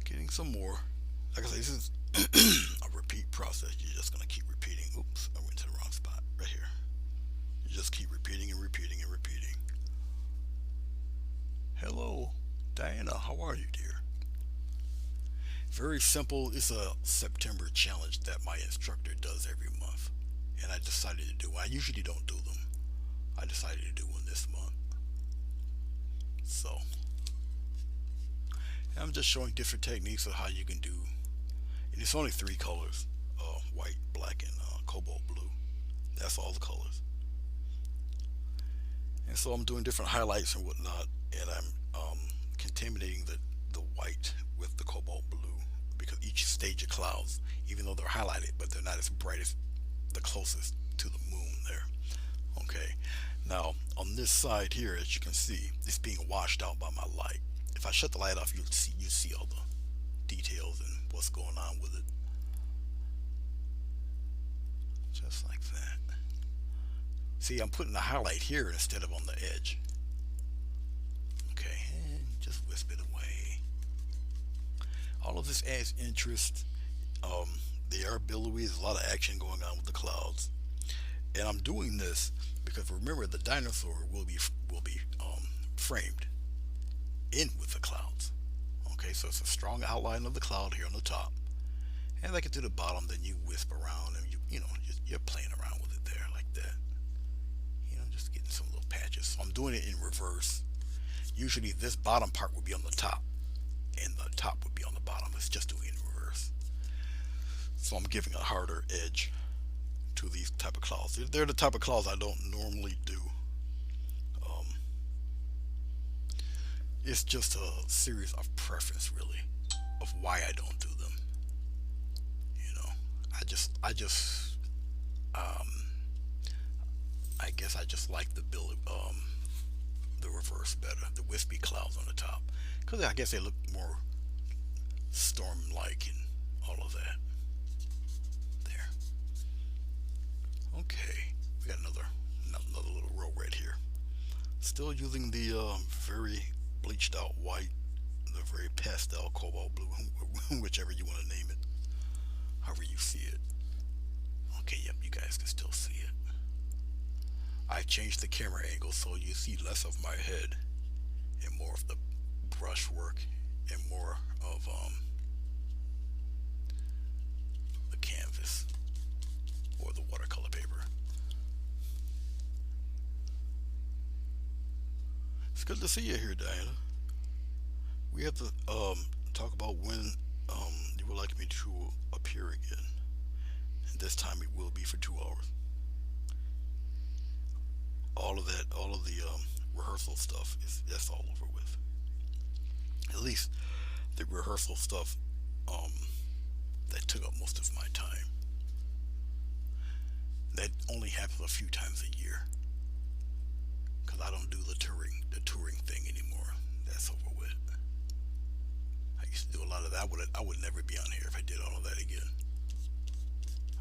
Getting some more. Like I said, this is a repeat process. You're just going to keep repeating. Oops, I went to the wrong spot. Right here. You just keep repeating and repeating and repeating. Hello, Diana, how are you, dear? Very simple. It's a September challenge that my instructor does every month. And I decided to do one. I usually don't do them. I decided to do one this month. So, I'm just showing different techniques of how you can do. And it's only 3 colors. White, black, and cobalt blue. That's all the colors. And so I'm doing different highlights and whatnot. And I'm contaminating the white with the cobalt blue, because each stage of clouds, even though they're highlighted, but they're not as bright as the closest to the moon there. Okay, now on this side here, as you can see, it's being washed out by my light. If I shut the light off, you see all the details and what's going on with it. Just like that. See, I'm putting the highlight here instead of on the edge. Okay, and just wisp it away. All of this adds interest. They are billowy. There's a lot of action going on with the clouds, and I'm doing this because, remember, the dinosaur will be framed in with the clouds. Okay, so it's a strong outline of the cloud here on the top, and like it to the bottom, then you wisp around and you're playing around with it there like that. Just getting some little patches. So I'm doing it in reverse. Usually this bottom part will be on the top, and the top would be on the bottom. It's just doing it in reverse. So I'm giving a harder edge to these type of clouds. They're the type of clouds I don't normally do. Um, it's just a series of preference, really, of why I don't do them. You know, um, I guess I just like the reverse better, the wispy clouds on the top, because I guess they look more storm-like and all of that. There. Okay, we got another little row right here. Still using the very bleached out white, the very pastel cobalt blue, whichever you want to name it, however you see it. Okay, yep, you guys can still see it. I changed the camera angle so you see less of my head and more of the brush work and more of the canvas or the watercolor paper. It's good to see you here, Diana. We have to talk about when you would like me to appear again, and this time it will be for 2 hours. All of the rehearsal stuff that's all over with. At least the rehearsal stuff that took up most of my time. That only happens a few times a year, because I don't do the touring thing anymore. That's over with. I used to do a lot of that. I would never be on here if I did all of that again.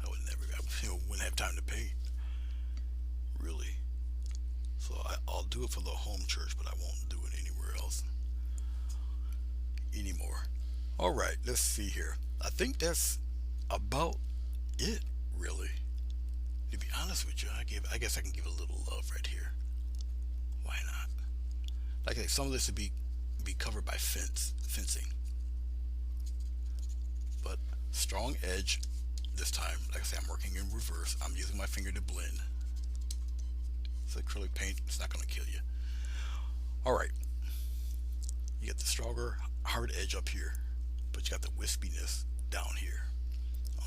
I wouldn't have time to paint, really. So I'll do it for the home church, but I won't do it anywhere else anymore. All right, let's see here. I think that's about it, really. To be honest with you, I guess I can give a little love right here. Why not? Like I say, some of this would be covered by fencing, but strong edge this time. Like I say, I'm working in reverse. I'm using my finger to blend. It's acrylic paint. It's not going to kill you. All right. You get the stronger, hard edge up here, but you got the wispiness down here.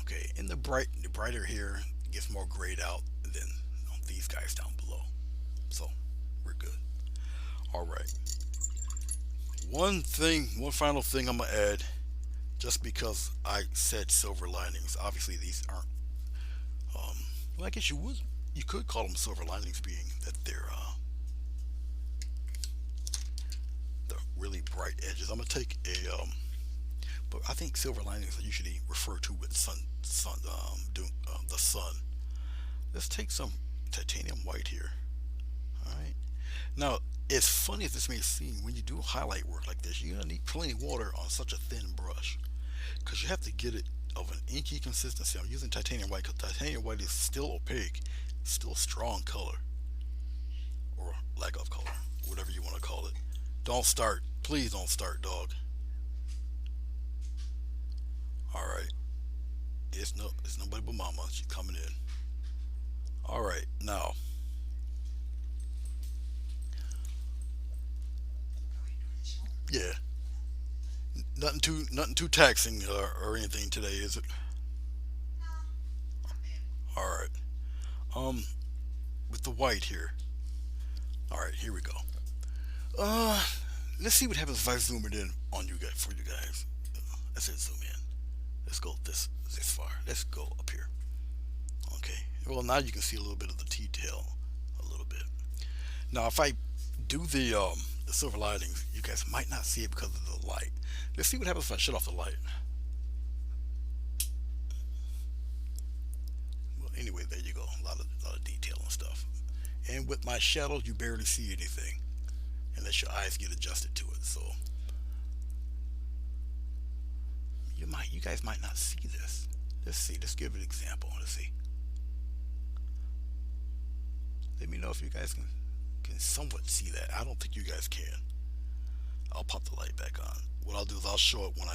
Okay, and the brighter here gets more grayed out than these guys down below. So we're good. All right. One final thing I'm gonna add, just because I said silver linings. Obviously, these aren't. Well, I guess you could call them silver linings, being that they're the really bright edges. I'm gonna take but I think silver linings are usually referred to with the sun. Let's take some titanium white here. All right. Now, as funny as this may seem, when you do highlight work like this, you're gonna need plenty of water on such a thin brush, because you have to get it of an inky consistency. I'm using titanium white because titanium white is still opaque, still strong color, or lack of color, whatever you want to call it. Don't start. Please don't start, dog. All right. It's nobody but Mama. She's coming in. All right, now. Yeah. Nothing too taxing or anything today, is it? All right. With the white here. All right, here we go. Let's see what happens if I zoom it in on you guys for you guys. I said zoom in. Let's go this far. Let's go up here. Okay. Well, now you can see a little bit of the detail, a little bit. Now, if I do the silver linings, you guys might not see it because of the light. Let's see what happens if I shut off the light. Well, anyway, there you go. A lot of detail and stuff. And with my shadows, you barely see anything unless your eyes get adjusted to it. So you guys might not see this. Let's see. Let's give an example. Let's see. Let me know if you guys can somewhat see that. I don't think you guys can. I'll pop the light back on. What I'll do is I'll show it when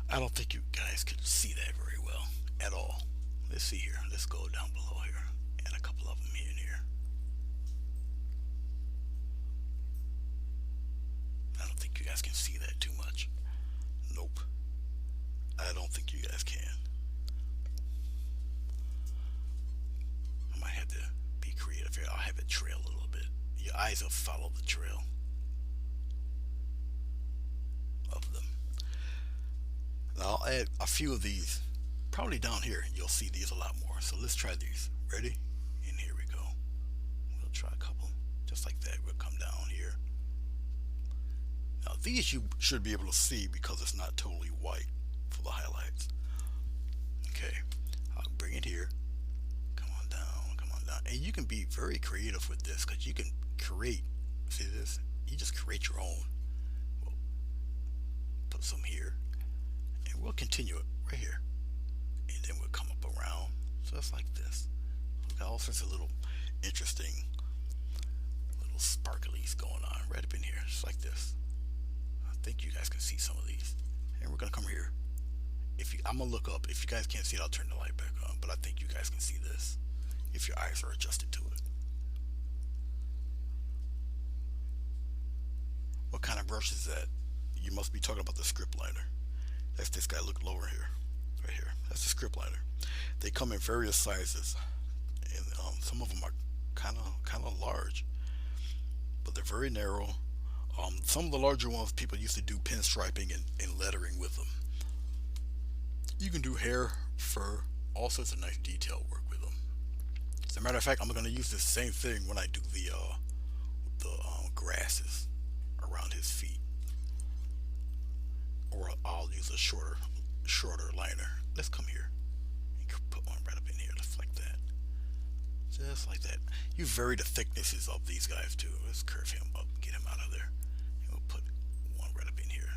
I don't think you guys can see that very well at all. Let's see here. Let's go down below here, and a couple of them in here. I don't think you guys guys can see that too much. Nope. I don't think you guys can. I might have to be creative here. I'll have it trail a little bit. Your eyes will follow the trail of them. Now I'll add a few of these. Probably down here you'll see these a lot more. So let's try these. Ready? And here we go. We'll try a couple. Just like that. We'll come down here. Now these you should be able to see because it's not totally white for the highlights. Okay. I'll bring it here. Come on down. Come on down. And you can be very creative with this because you can create. See this? You just create your own. We'll put some here. And we'll continue it right here. And then we'll come up around. So it's like this. We've got all sorts of little interesting little sparklies going on right up in here. Just like this. I think you guys can see some of these. And we're going to come here. I'm going to look up. If you guys can't see it, I'll turn the light back on. But I think you guys can see this if your eyes are adjusted to it. What kind of brush is that? You must be talking about the script liner. That's this guy. Look lower here. Right here. That's the script liner. They come in various sizes. And some of them are kind of large. But they're very narrow. Some of the larger ones, people used to do pinstriping and lettering with them. You can do hair, fur, all sorts of nice detail work with them. As a matter of fact, I'm going to use the same thing when I do the grasses around his feet. Or I'll use a shorter liner. Let's come here and put one right up in here, just like that. Just like that. You vary the thicknesses of these guys too. Let's curve him up, get him out of there. And we'll put one right up in here.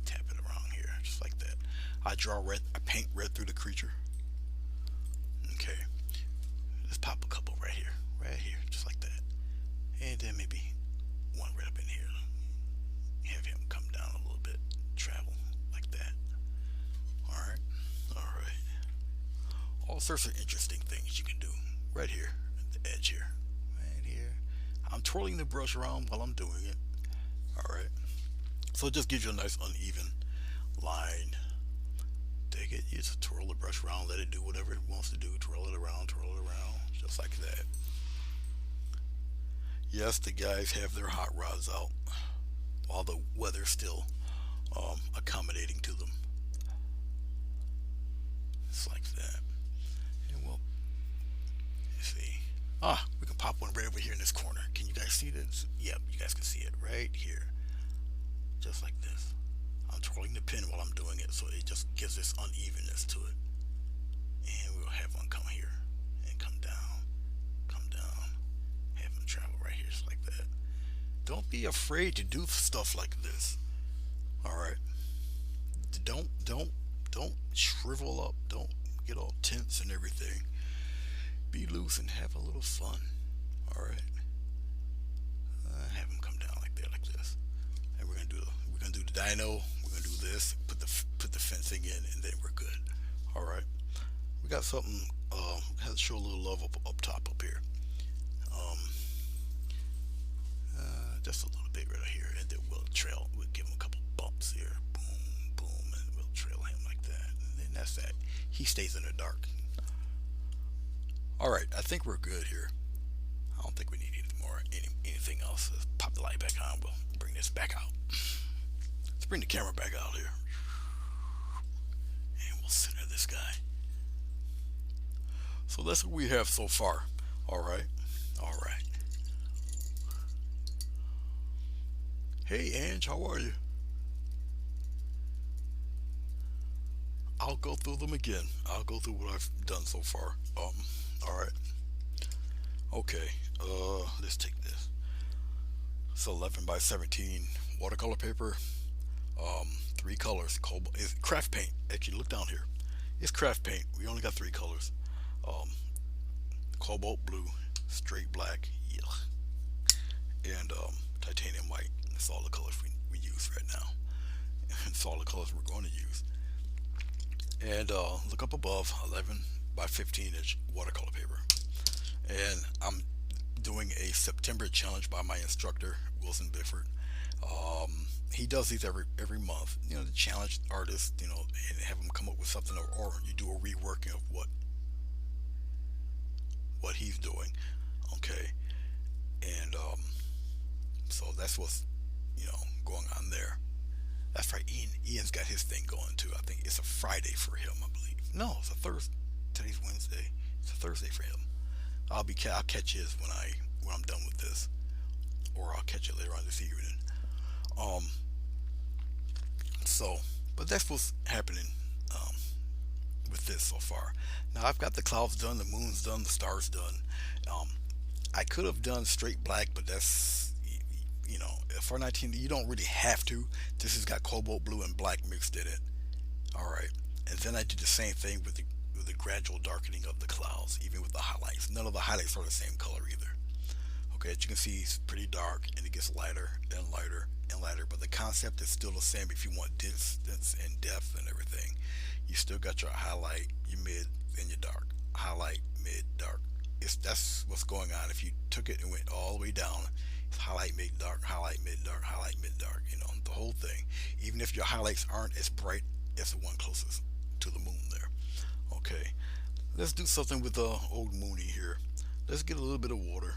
Tap it around here, just like that. I draw red, I paint red through the creature. Okay. Let's pop a couple right here, just like that. And then maybe one right up in here. Have him come down a little bit, travel like that. Alright. All sorts of interesting things you can do right here at the edge here. Right here. I'm twirling the brush around while I'm doing it. Alright. So it just gives you a nice uneven line. Take it, you just twirl the brush around, let it do whatever it wants to do, twirl it around, just like that. Yes, the guys have their hot rods out while the weather's still accommodating to them. It's like that. And we'll see. We can pop one right over here in this corner. Can you guys see this? Yep, you guys can see it right here. Just like this. I'm twirling the pin while I'm doing it, so it just gives this unevenness to it. And we'll have one come here and come down, have them travel right here, just like that. Don't be afraid to do stuff like this. Alright. Don't shrivel up. Don't get all tense and everything. Be loose and have a little fun. Alright. Have them come down like that, like this. And we're gonna do the dino. We're gonna do this. Put the fencing in, and then we're good. All right. We got something. Has to show a little love up top up here. Just a little bit right here, and then we'll trail. We'll give him a couple bumps here. Boom, boom, and we'll trail him like that. And then that's that. He stays in the dark. All right. I think we're good here. I don't think we need anything else. Let's pop the light back on. We'll bring this back out. Let's bring the camera back out here. And we'll center this guy. So that's what we have so far. Alright. Hey Ange, how are you? I'll go through them again. I'll go through what I've done so far. Alright. Okay. Let's take this. It's 11 by 17 watercolor paper. 3 colors. It's craft paint. Actually, look down here. It's craft paint. We only got 3 colors. Cobalt blue, straight black, and titanium white. That's all the colors we use right now. That's all the colors we're going to use. And look up above, 11 by 15 inch watercolor paper. And I'm doing a September challenge by my instructor, Wilson Bifford. He does these every month. You know, to challenge artists. You know, and have them come up with something, or you do a reworking of what he's doing. Okay, and so that's what's going on there. That's right. Ian's got his thing going too. I think it's a Friday for him. I believe. No, it's a Thursday. Today's Wednesday. It's a Thursday for him. I'll catch his when I'm done with this, or I'll catch it later on this evening. Um. So, but that's what's happening with this so far. Now I've got the clouds done, the moon's done, the stars done. Um, I could have done straight black, but that's for 19. You don't really have to. This has got cobalt blue and black mixed in it. All right, and then I did the same thing with the gradual darkening of the clouds, even with the highlights. None of the highlights are the same color either. Okay, as you can see, it's pretty dark and it gets lighter and lighter and lighter, but the concept is still the same. If you want distance and depth and everything, you still got your highlight, your mid, and your dark. Highlight, mid, dark. That's what's going on. If you took it and went all the way down, it's highlight, mid, dark, highlight, mid, dark, highlight, mid, dark. The whole thing. Even if your highlights aren't as bright as the one closest to the moon there. Okay, let's do something with the old Mooney here. Let's get a little bit of water.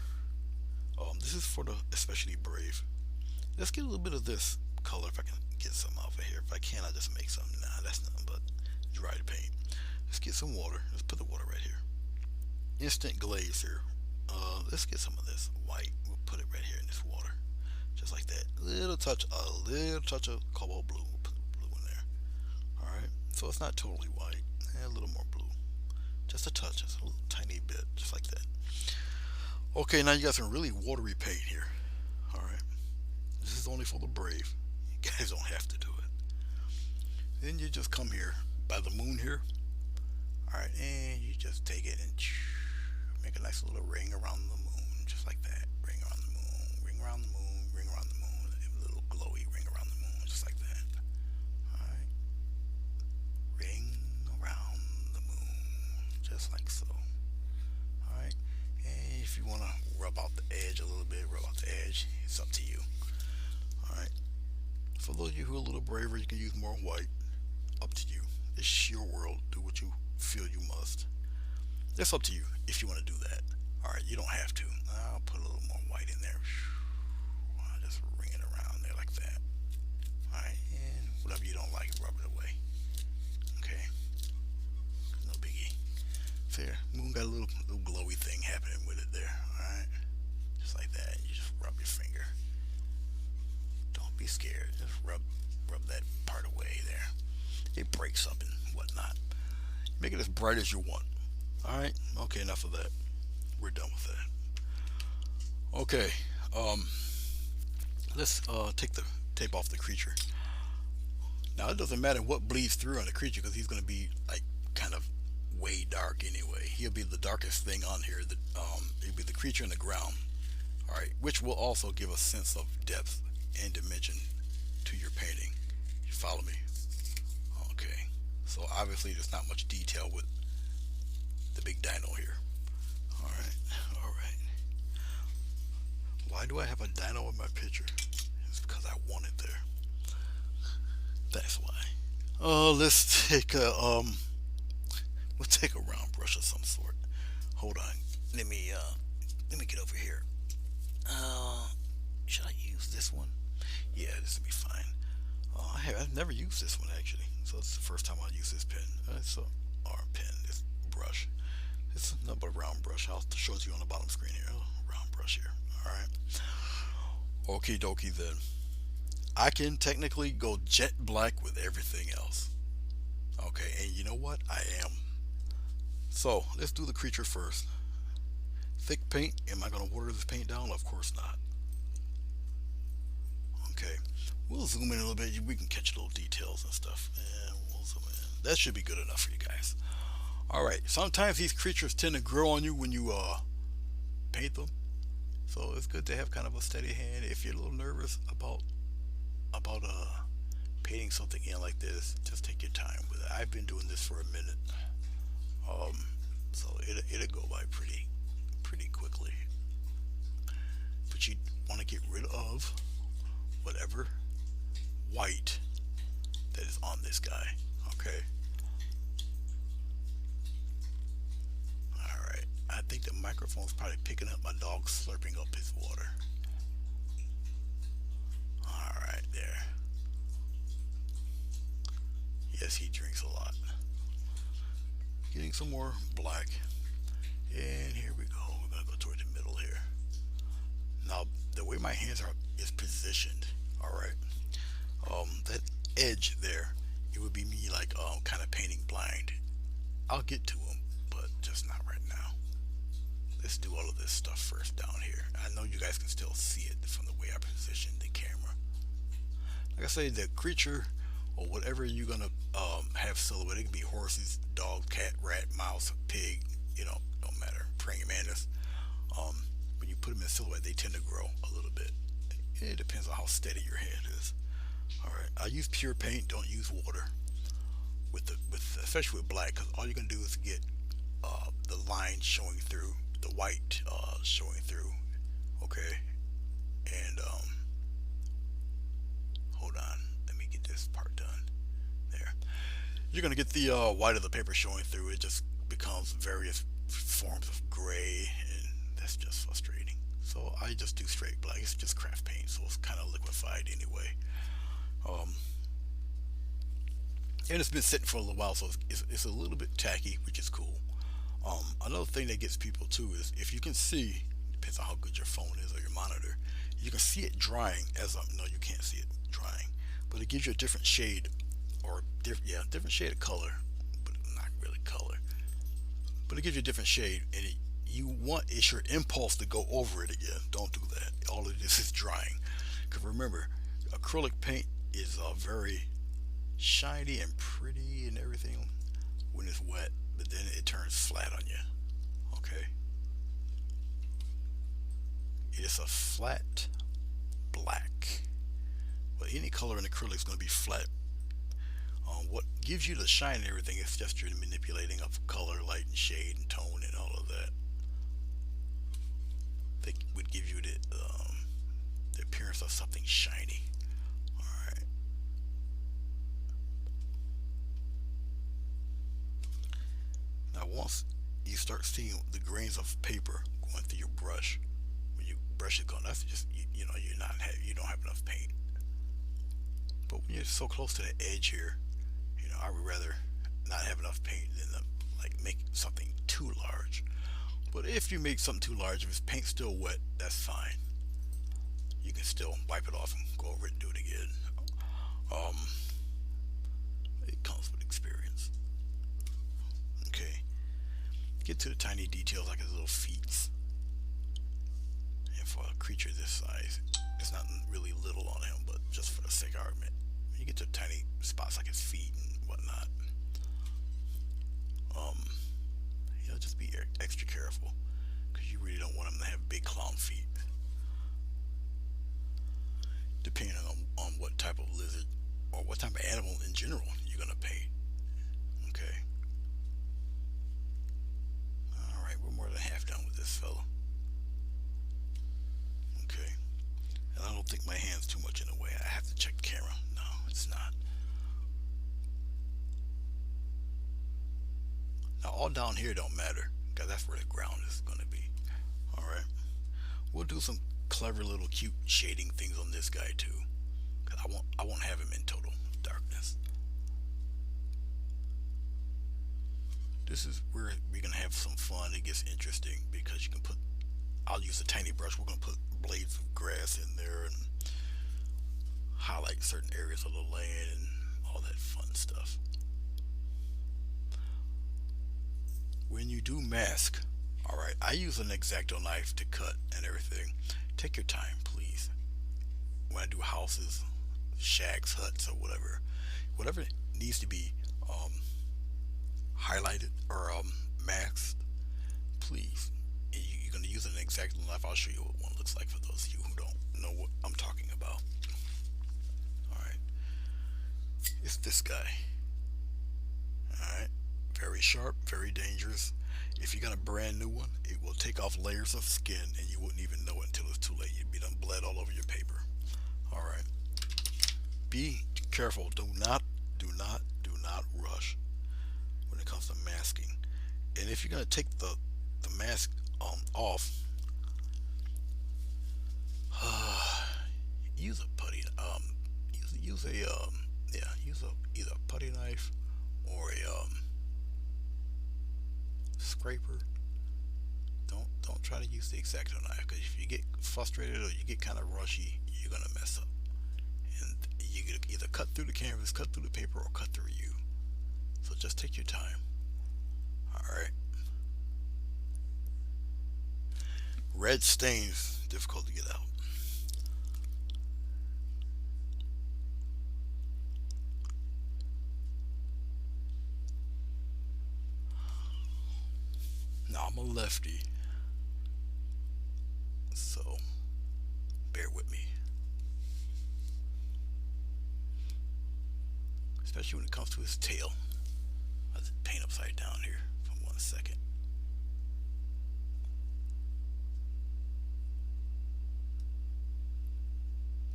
This is for the especially brave. Let's get a little bit of this color if I can get some off of here. If I can, I'll just make some. Nah, that's nothing but dry paint. Let's get some water. Let's put the water right here. Instant glaze here. Let's get some of this white. We'll put it right here in this water, just like that. A little touch of cobalt blue. We'll put the blue in there. All right. So it's not totally white. A little more blue. Just a touch. Just a little tiny bit, just like that. Okay, now you got some really watery paint here. All right. This is only for the brave. You guys don't have to do it. Then you just come here by the moon here. All right, and you just take it and make a nice little ring around the moon, just like that. Ring around the moon, ring around the moon, ring around the moon, a little glowy ring around the moon, just like that. All right, ring around the moon, just like so. All right, and if you want to rub out the edge a little bit, rub out the edge. It's up to you. All right. For those of you who are a little braver, you can use more white. Up to you. It's your world. Do what you feel you must. It's up to you if you want to do that. All right, you don't have to. I'll put a little more white in there. I'll just ring it around there like that. All right, and whatever you don't like, rub it away. Okay, no biggie. Fair. Moon got a little glowy thing happening with it there. All right, just like that. You just rub your finger. Don't be scared. Just rub that part away there. It breaks up and whatnot. Make it as bright as you want. Alright, okay, enough of that. We're done with that. Okay, let's take the tape off the creature. Now it doesn't matter what bleeds through on the creature because he's going to be like kind of way dark anyway. He'll be the darkest thing on here. It'll be the creature in the ground. Alright, which will also give a sense of depth and dimension to your painting. You follow me? Okay, so obviously there's not much detail with the big dino here. Alright. Why do I have a dino in my picture? It's because I want it there. That's why. Let's take we'll take a round brush of some sort. Hold on. Let me get over here. Should I use this one? Yeah, this will be fine. I've never used this one actually, so it's the first time I use this pen. It's a pen, this brush. It's not but a round brush. I'll show you on the bottom screen here. Round brush here. Alright. Okie dokie then. I can technically go jet black with everything else. Okay, and you know what? I am. So, let's do the creature first. Thick paint. Am I going to water this paint down? Of course not. Okay. We'll zoom in a little bit. We can catch little details and stuff. And we'll zoom in. That should be good enough for you guys. Alright, sometimes these creatures tend to grow on you when you paint them. So it's good to have kind of a steady hand. If you're a little nervous about painting something in like this, just take your time with it. I've been doing this for a minute. So it'll go by pretty quickly. But you want to get rid of whatever white that is on this guy. Okay. Alright. I think the microphone's probably picking up my dog slurping up his water. Alright, there. Yes, he drinks a lot. Getting some more black. And here we go. We're gonna go toward the middle here. Now, the way my hands are is positioned. Alright. That edge there, it would be me like kind of painting blind. I'll get to him, but just not right now. Let's do all of this stuff first down here. I know you guys can still see it from the way I position the camera. Like I say, the creature or whatever you're gonna have silhouette, it could be horses, dog, cat, rat, mouse, pig, don't matter, praying mantis. When you put them in silhouette, they tend to grow a little bit. It depends on how steady your hand is. Alright, I use pure paint, don't use water especially with black, because all you're gonna do is get the line showing through, the white showing through. Okay, and hold on, let me get this part done. There, you're gonna get the white of the paper showing through. It just becomes various forms of gray, and that's just frustrating. So I just do straight black. It's just craft paint, so it's kind of liquefied anyway. And it's been sitting for a little while, so it's a little bit tacky, which is cool. Another thing that gets people too is, if you can see, depends on how good your phone is or your monitor, you can see it drying as no, you can't see it drying, but it gives you a different shade, or different shade of color, but not really color, but it gives you a different shade, and it's your impulse to go over it again. Don't do that. All of this is drying, because remember, acrylic paint is very shiny and pretty and everything when it's wet, but then it turns flat on you. Okay, it's a flat black, but any color in acrylic is going to be flat. What gives you the shine and everything is just your manipulating of color, light and shade and tone and all of that. They would give you the appearance of something shiny. Alright. Now once you start seeing the grains of paper going through your brush, when you brush it going, that's just you don't have enough paint. But when you're so close to the edge here, I would rather not have enough paint than make something too large. But if you make something too large, if it's paint still wet, that's fine. You can still wipe it off and go over it and do it again. It comes with experience. Okay, get to the tiny details like his little feet. And for a creature this size, it's not really little on him, but just for the sake of argument, you get to tiny spots like his feet and whatnot. Just be extra careful, because you really don't want him to have big clown feet. Depending on what type of lizard or what type of animal in general you're gonna paint. Okay. Alright, we're more than half done with this fella. Okay. And I don't think my hand's too much in the way. I have to check the camera. No, it's not. Now all down here don't matter, because that's where the ground is going to be. Alright, we'll do some clever little cute shading things on this guy too, because I won't have him in total darkness. This is where we're going to have some fun. It gets interesting, because you can I'll use a tiny brush. We're going to put blades of grass in there and highlight certain areas of the land and all that fun stuff. When you do mask, alright, I use an X-Acto knife to cut and everything. Take your time, please. When I do houses, shacks, huts, or whatever needs to be highlighted or masked, please. And you're going to use an X-Acto knife. I'll show you what one looks like for those of you who don't know what I'm talking about. Alright, it's this guy. Alright. Very sharp, very dangerous. If you got a brand new one, it will take off layers of skin and you wouldn't even know it until it's too late. You'd be done bled all over your paper. Alright. be careful. Do not rush when it comes to masking. And if you're gonna take the mask off, use a putty use a use a either a putty knife or a scraper. Don't try to use the X-Acto knife, because if you get frustrated or you get kind of rushy, you're gonna mess up, and you could either cut through the canvas, cut through the paper, or cut through you. So just take your time. All right. Red stains difficult to get out. Now I'm a lefty, so bear with me, especially when it comes to his tail. Let's paint upside down here for 1 second.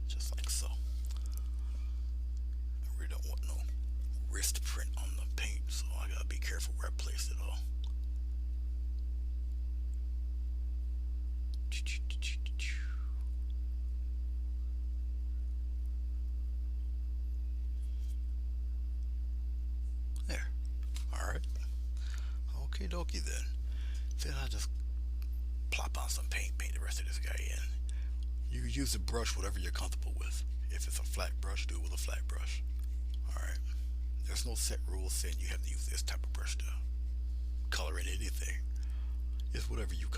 Just like so. I really don't want no wrist print on the paint, so I gotta be careful where I place it all. There. Alright. Okie dokie then. Then I just plop on some paint the rest of this guy in. You can use the brush whatever you're comfortable with. If it's a flat brush, do it with a flat brush. Alright. There's no set rule saying you have to use this type of brush to color in anything. It's whatever you're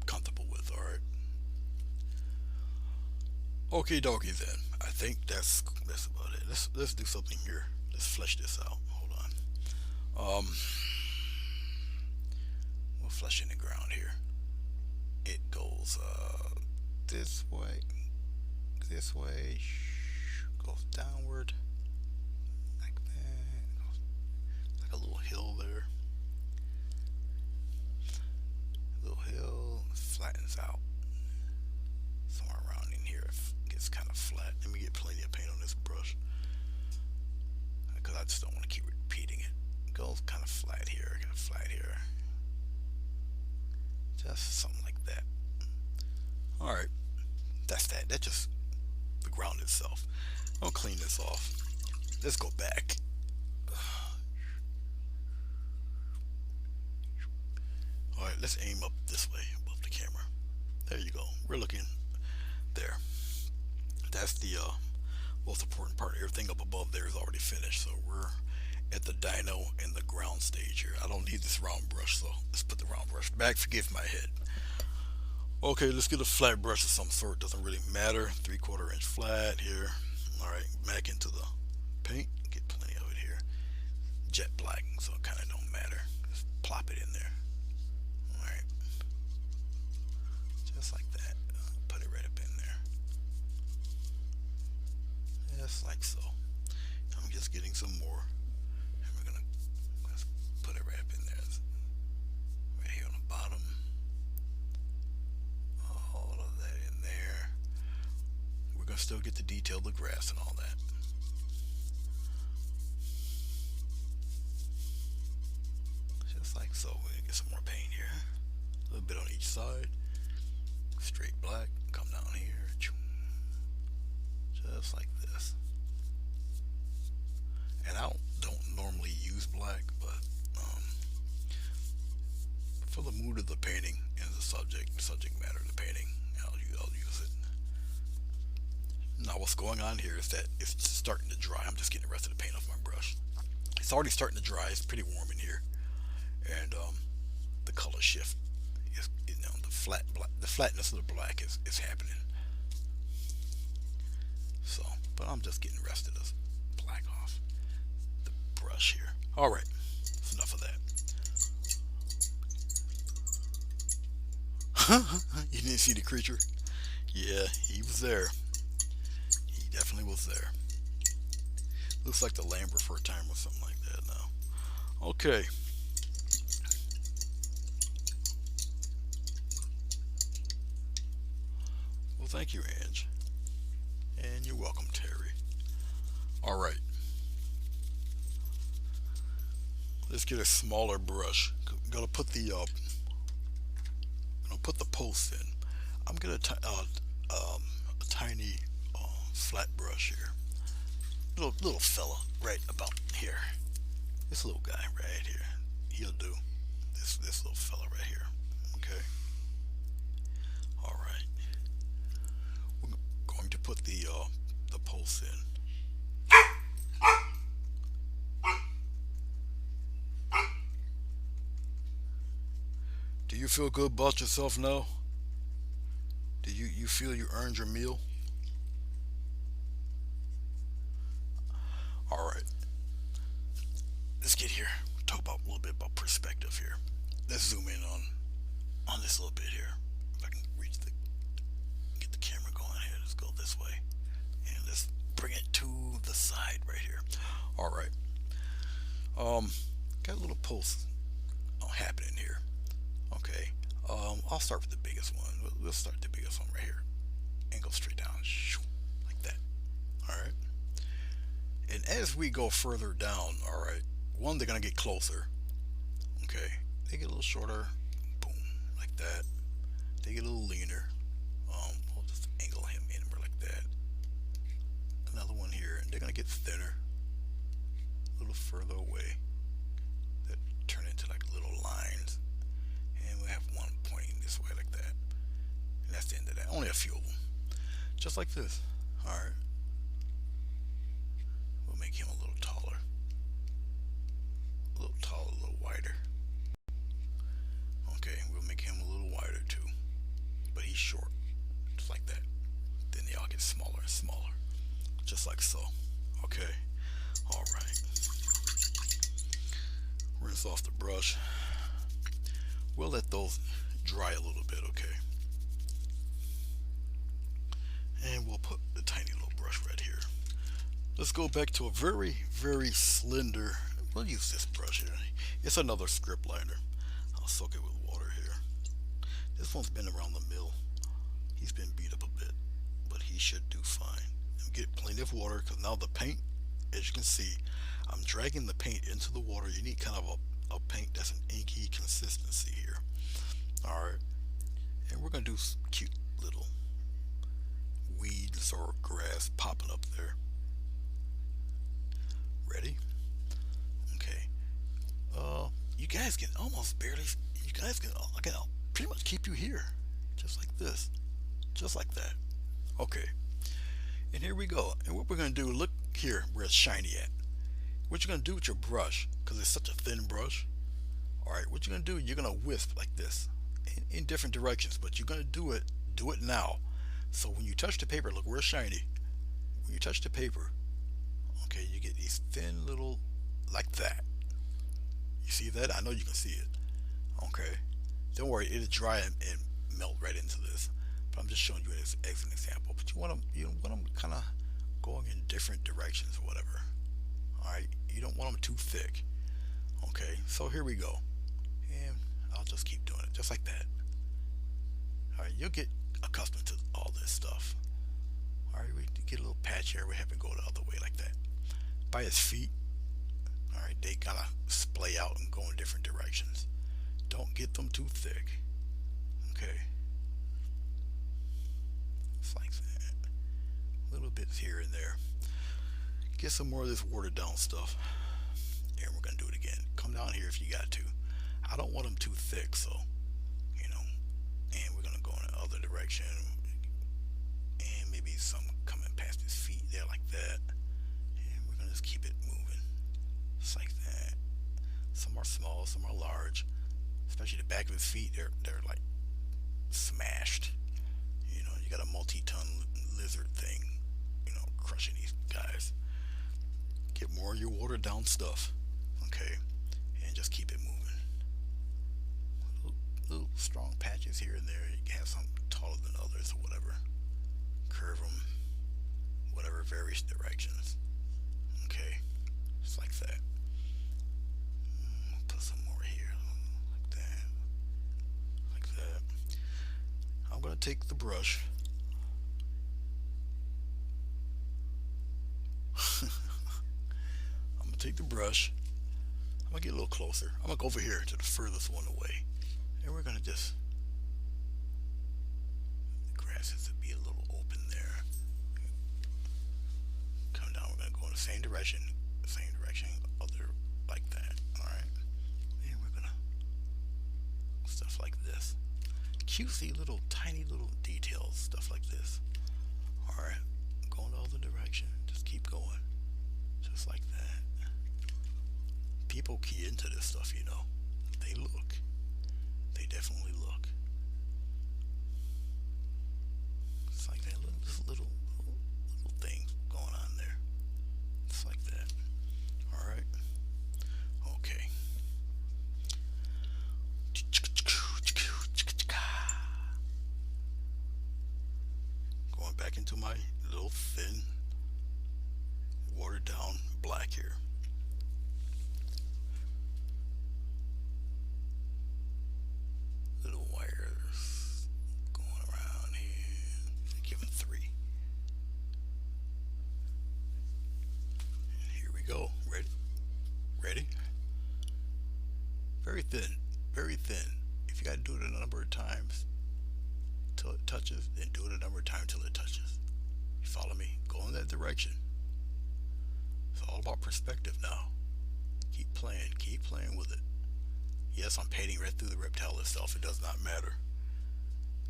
comfortable with, alright? Okie dokie then. I think that's about it. Let's do something here. Let's flesh this out. Hold on. We'll flesh in the ground here. It goes this way, goes downward like that, goes like a little hill there, flattens out somewhere around in here. It gets kind of flat. Let me get plenty of paint on this brush, because I just don't want to keep repeating it. It goes kind of flat here, kind of flat here, just something like that. All right, that's that. That's just the ground itself. I'll clean this off. Let's go back. All right, let's aim up this way above the camera. There you go. We're looking there. That's the most important part. Everything up above there is already finished, so we're at the dyno and the ground stage here. I don't need this round brush, so let's put the round brush back. Forgive my head. Okay, let's get a flat brush of some sort. Doesn't really matter. 3/4 inch flat here. All right, back into the paint. Get plenty of it here. Jet black, so it kind of don't matter. Just plop it in there. All right, just like that. Put it right up in there, just like so. I'm just getting some more, and we're gonna let's put it right up in there. Right here on the bottom. All of that in there. We're gonna still get the detail of the grass and all that. Just like so. We're gonna get some more paint here. A little bit on each side. Straight black. Come down here. Just like this. And I don't normally use black, but for the mood of the painting and the subject matter of the painting, I'll use it. Now what's going on here is that it's starting to dry. I'm just getting the rest of the paint off my brush. It's already starting to dry. It's pretty warm in here, and the color shift is, the flatness of the black is happening. So, but I'm just getting the rest of this black off the brush here. All right, that's enough of that. You didn't see the creature? Yeah, he was there. He definitely was there. Looks like the Lambert for a time or something like that now. Okay. Well, thank you, Ange. And you're welcome, Terry. All right, let's get a smaller brush. Gonna put the post in. I'm gonna a tiny flat brush here. Little fella right about here. This little guy right here. He'll do. This little fella right here. Okay. All right. We're going to put the post in. Do you feel good about yourself now? Do you feel you earned your meal? All right. Let's get here. Talk about a little bit about perspective here. Let's zoom in on this little bit here. If I can get the camera going here. Let's go this way. And let's bring it to the side right here. All right. Got a little post happening here. Okay. I'll start with the biggest one. We'll start with the biggest one right here. And go straight down. Like that. All right. And as we go further down, all right, one, they're going to get closer. Okay. They get a little shorter. Boom. Like that. They get a little leaner. We'll just angle him inward like that. Another one here. And they're going to get thinner. A little further away. That turn into like little lines. And we have one pointing this way like that. And that's the end of that. Only a few of them. Just like this. Alright. We'll make him a little taller. A little taller, a little wider. Okay, we'll make him a little wider too. But he's short. Just like that. Then they all get smaller and smaller. Just like so. Okay. Alright. Rinse off the brush. We'll let those dry a little bit, okay? And we'll put the tiny little brush right here. Let's go back to a very, very slender. We'll use this brush here. It's another script liner. I'll soak it with water here. This one's been around the mill. He's been beat up a bit, but he should do fine. And get plenty of water because now the paint, as you can see, I'm dragging the paint into the water. You need kind of a paint that's an inky consistency here. Alright. And we're going to do cute little weeds or grass popping up there. Ready? Okay. You guys can almost barely, I can pretty much keep you here. Just like this. Just like that. Okay. And here we go. And what we're going to do, look here where it's shiny at. What you're going to do with your brush, because it's such a thin brush, alright, what you're going to do, you're going to wisp like this in different directions, but you're going to do it now. So when you touch the paper, look, where it's shiny. When you touch the paper, okay, you get these thin little, like that. You see that? I know you can see it. Okay. Don't worry, it'll dry and melt right into this. But I'm just showing you as an example. But you want them kind of going in different directions or whatever. Alright, you don't want them too thick. Okay, so here we go. And I'll just keep doing it, just like that. Alright, you'll get accustomed to all this stuff. Alright, we get a little patch here, we have to go the other way like that. By his feet, alright, they kind of splay out and go in different directions. Don't get them too thick. Okay. Just like that. Little bits here and there. Get some more of this watered down stuff. And we're going to do it again. Come down here if you got to. I don't want them too thick, so, and we're going to go in the other direction. And maybe some coming past his feet there like that. And we're going to just keep it moving. Just like that. Some are small, some are large. Especially the back of his feet, they're like smashed. You got a multi-ton lizard thing, crushing these guys. Get more of your watered down stuff, okay, and just keep it moving. Little strong patches here and there. You can have some taller than others or whatever. Curve them, whatever, various directions. Okay, just like that. Put some more here, like that, like that. I'm gonna take the brush. take the brush. I'm gonna get a little closer. I'm gonna go over here to the furthest one away, and we're gonna just, the grass has to be a little open there. Come down. We're gonna go in the same direction, other like that. All right, and we're gonna stuff like this, cutesy little tiny little details, stuff like this. All right, go in the other direction. Just keep going, just like that. People key into this stuff, you know. They look. They definitely look. It's like that little things going on there. It's like that. All right. Okay. Going back into my little thin, watered down black here. Little wires going around here. Give them 3. And here we go. Ready? Ready? Very thin. Very thin. If you got to do it a number of times till it touches, then do it a number of times till it touches. You follow me? Go in that direction. It's all about perspective now. Keep playing with it. Yes, I'm painting right through the reptile itself. It does not matter.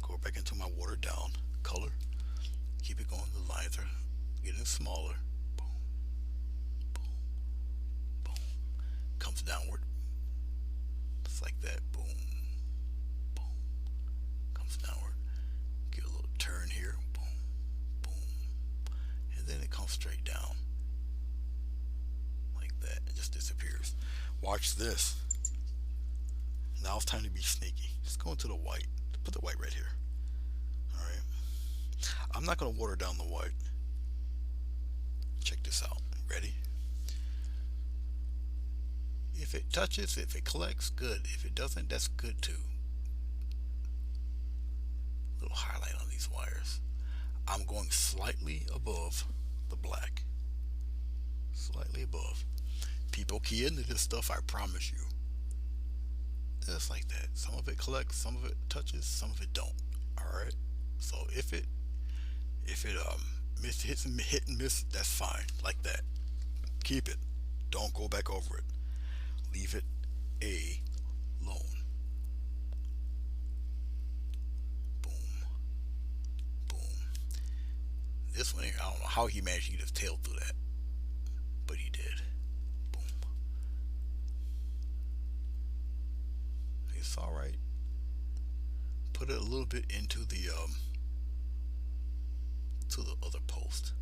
Go back into my watered down color. Keep it going. The lines are getting smaller. Boom, boom, boom. Comes downward. Just like that. Boom, boom. Comes downward. Give a little turn here. Boom, boom. And then it comes straight down. Like that. It just disappears. Watch this. Now it's time to be sneaky. Just go into the white. Put the white right here. Alright. I'm not going to water down the white. Check this out. Ready? If it touches, if it collects, good. If it doesn't, that's good too. Little highlight on these wires. I'm going slightly above the black. Slightly above. People key into this stuff, I promise you. Just like that. Some of it collects, some of it touches, some of it don't. Alright? So if it hit and miss, that's fine. Like that. Keep it. Don't go back over it. Leave it alone. Boom. Boom. This one here, I don't know how he managed to get his tail through that. But he did. It's all right. Put it a little bit into the to the other post.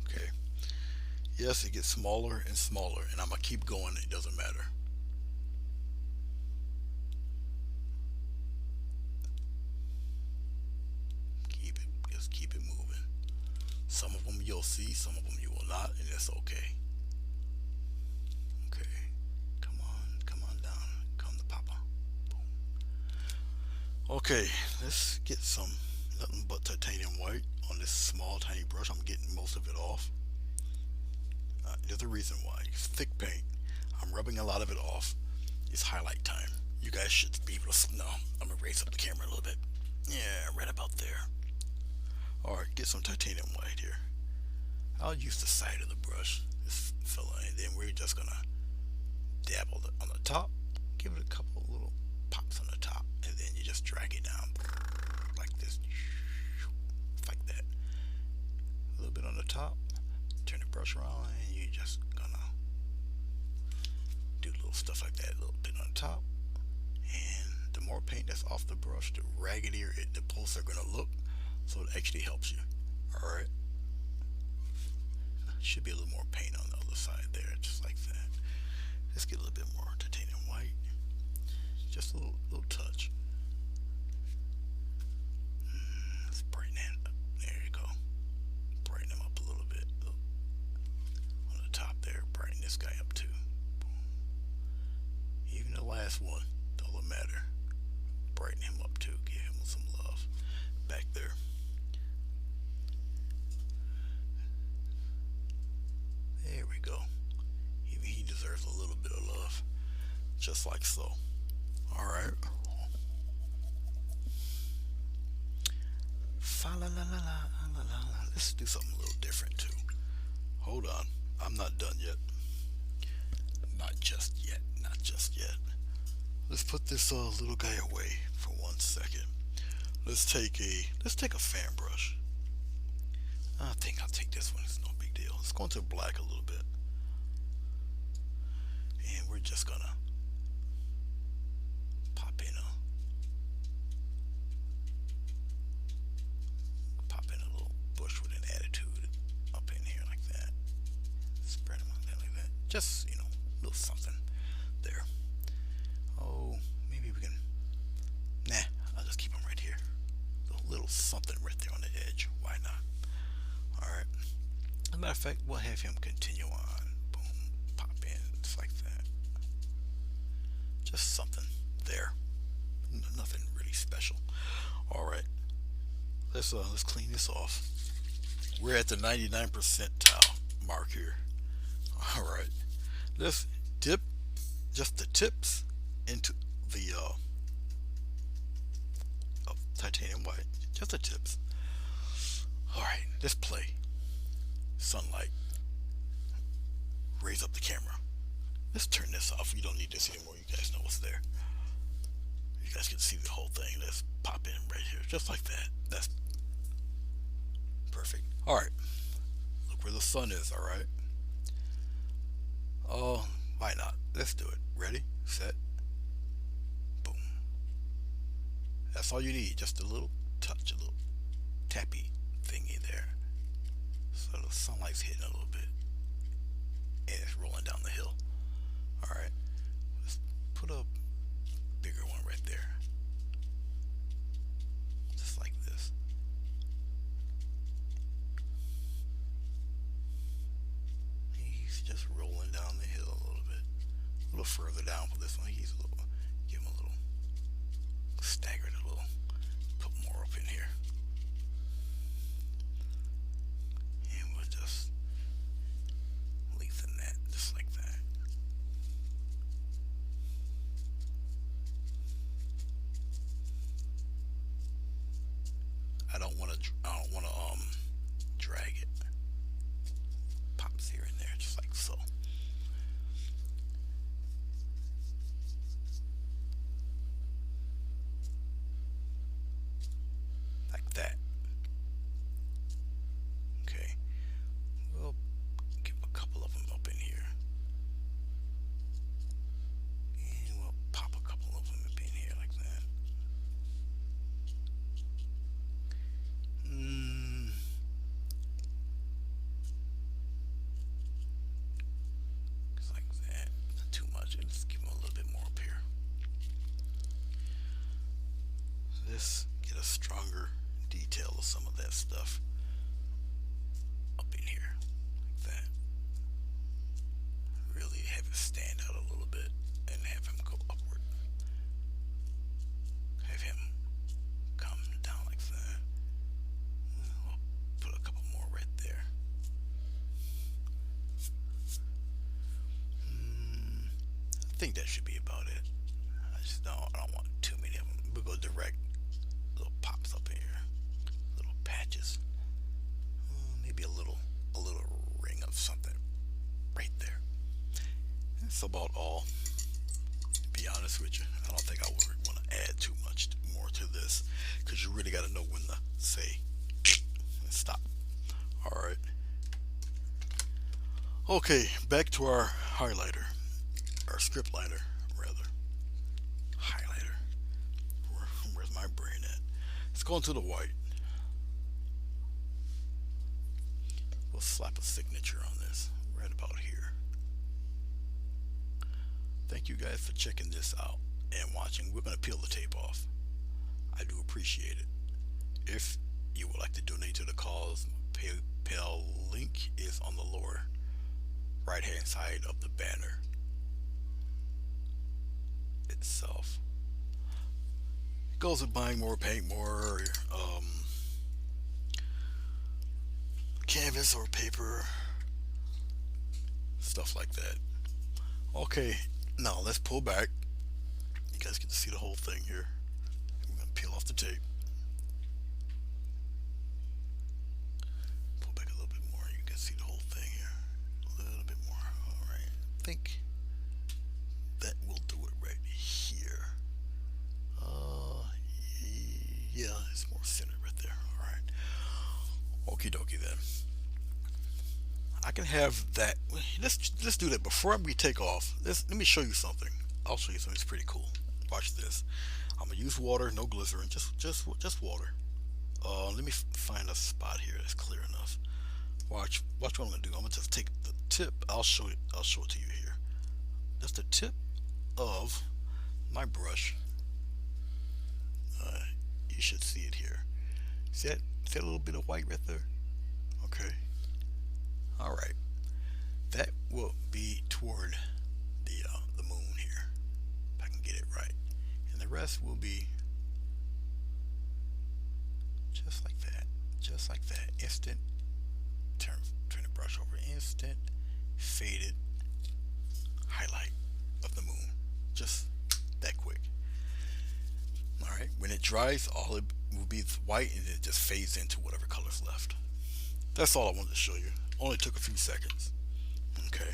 Okay. Yes, it gets smaller and smaller, and I'm gonna keep going. It doesn't matter. Just keep it moving. Some of them you'll see, some of them you will not, and that's okay. Okay, let's get some nothing but titanium white on this small tiny brush. I'm getting most of it off. There's a reason why. It's thick paint. I'm rubbing a lot of it off. It's highlight time. You guys should be able to know. I'm gonna raise up the camera a little bit. Yeah, right about there. Alright, get some titanium white here. I'll use the side of the brush, this fella, and then we're just gonna dabble it on the top. Give it a couple little pops on the top, and then you just drag it down like this, like that. A little bit on the top, turn the brush around, and you just gonna do little stuff like that. A little bit on the top, and the more paint that's off the brush, the raggedier the posts are gonna look, so it actually helps you. All right, should be a little more paint on the other side there, just like that. Let's get a little bit more titanium white. Just a little touch. Let's brighten it up. There you go. Brighten them up a little bit. On the top there, brighten this guy up too. Even the last one, doesn't matter. Brighten him up too. Give him some love. Back there. There we go. just like so. All right. Fa la la la la la la. Let's do something a little different too. Hold on, I'm not done yet. Not just yet. Not just yet. Let's put this little guy away for 1 second. Let's take a fan brush. I think I'll take this one. It's no big deal. Let's go into black a little bit, and we're just gonna pop in a little bush with an attitude up in here like that. Spread them like that. Just a little something there. Oh, maybe we can. Nah, I'll just keep them right here. A little something right there on the edge. Why not? All right. As a matter of fact, we'll have him continue on. Boom, pop in, just like that. Just something there. Nothing really special. All right. Let's clean this off. We're at the 99 percentile mark here. All right. Let's dip just the tips into the titanium white. Just the tips. All right. Let's play. Sunlight. Raise up the camera. Let's turn this off. You don't need this anymore. You guys know what's there. You guys can see the whole thing. Let's pop in right here. Just like that. That's perfect. Alright. Look where the sun is, alright? Oh, why not? Let's do it. Ready? Set. Boom. That's all you need. Just a little touch, a little tappy thingy there. So the sunlight's hitting a little bit. And it's rolling down the hill. Alright. Let's put a bigger one right there. Just like this. He's just rolling down the hill a little bit. A little further down for this one. He's a little, give him a little staggered a little. Put more up in here. And we'll just lengthen that just like that. I don't want to drag it. Pops here and there just like so. Like that. Okay. We'll give a couple of them up in here. And we'll pop a couple of them up in here like that. Just like that. Not too much. Let's give them a little bit more up here. Let's get a stronger detail of some of that stuff up in here like that. Really have it stand out a little bit and have him go upward. Have him come down like that. We'll put a couple more right there. I think that should be about it. I don't want too many of them. We'll go direct. Little pops up in here. Little patches. Maybe a little ring of something right there. That's about all. To be honest with you, I don't think I would want to add too much more to this, because you really got to know when to say and stop. All right. Okay, back to our highlighter, our script lighter rather. Highlighter. Where's my brain at? Let's go into the white. We'll slap a signature on this right about here. Thank you guys for checking this out and watching. We're going to peel the tape off. I do appreciate it. If you would like to donate to the cause, PayPal link is on the lower right hand side of the banner itself. It goes with buying more paint, more canvas or paper, stuff like that. Okay, now let's pull back guys get to see the whole thing here. I'm gonna peel off the tape. Pull back a little bit more. You can see the whole thing here. A little bit more. All right. I think that will do it right here. Yeah, it's more centered right there. All right. Okie dokie then. I can have that. Let's do that before we take off. Let me show you something. I'll show you something. It's pretty cool. Watch this. I'm gonna use water, no glycerin, just water. Let me find a spot here that's clear enough. Watch what I'm gonna do. I'm gonna just take the tip. I'll show it to you here. Just the tip of my brush. You should see it here. See that little bit of white right there? Okay. All right. That will be toward the moon here, if I can get it right, and the rest will be just like that, instant. Turn the brush over. Instant faded highlight of the moon, just that quick. All right. When it dries, all it will be white, and it just fades into whatever color's left. That's all I wanted to show you. Only took a few seconds. Okay.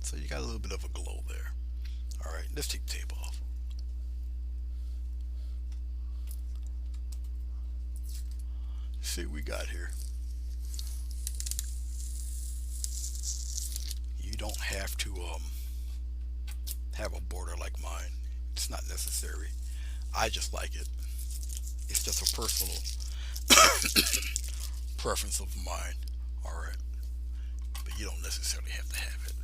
So you got a little bit of a glow there. All right, let's take the tape off. See what we got here. You don't have to have a border like mine. It's not necessary. I just like it. It's just a personal preference of mine. All right, but you don't necessarily have to have it.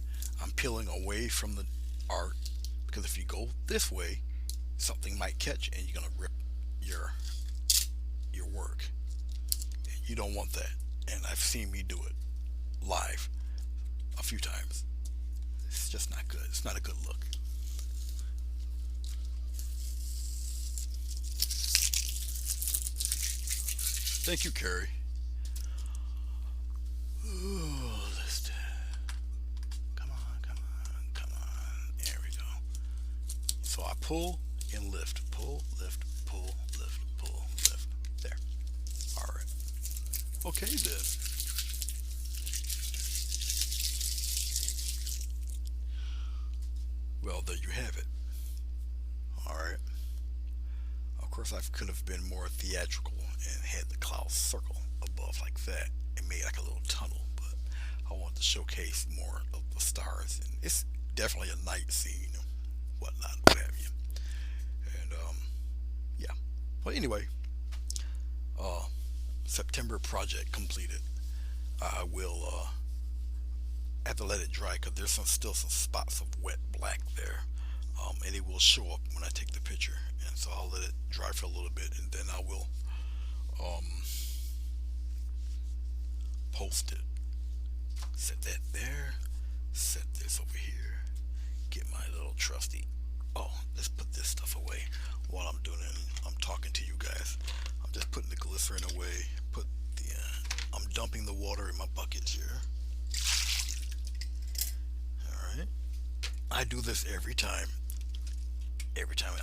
I'm peeling away from the art because if you go this way, something might catch and you're gonna rip your work. And you don't want that. And I've seen me do it live a few times. It's just not good. It's not a good look. Thank you, Carrie. Ooh, come on. There we go. So I pull and lift, pull, lift, pull, lift, pull, lift. There. All right. Okay then. Well, there you have it. All right. Of course, I could have been more theatrical and had the clouds circle above like that and made like a little tunnel, but I wanted to showcase more of the stars, and it's definitely a night scene and whatnot, what have you. And yeah. Well, anyway, September project completed. I will have to let it dry because there's still some spots of wet black there, and it will show up when I take the picture. And so I'll let it dry for a little bit, and then I will post it. Set that there. Set this over here. Get my little trusty. Oh, let's put this stuff away while I'm doing it. I'm talking to you guys. I'm just putting the glycerin away. I'm dumping the water in my buckets here. All right. I do this every time.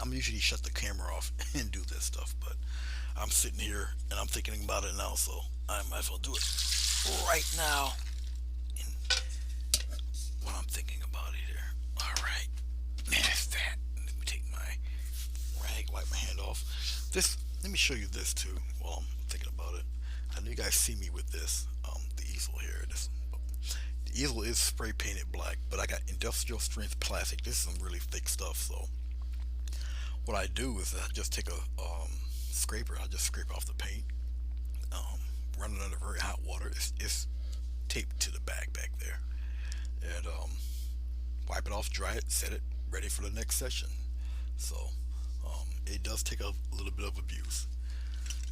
I'm usually shut the camera off and do this stuff, but I'm sitting here and I'm thinking about it now, so I might as well do it right now. And what I'm thinking about it here. All right, that's that. Let me take my rag, wipe my hand off. Let me show you this too while I'm thinking about it. I know you guys see me with this, the easel here. The easel is spray painted black, but I got industrial strength plastic. This is some really thick stuff, so what I do is I just take a scraper. I just scrape off the paint, run it under very hot water. It's taped to the back there, and wipe it off, dry it, set it ready for the next session. So it does take a little bit of abuse,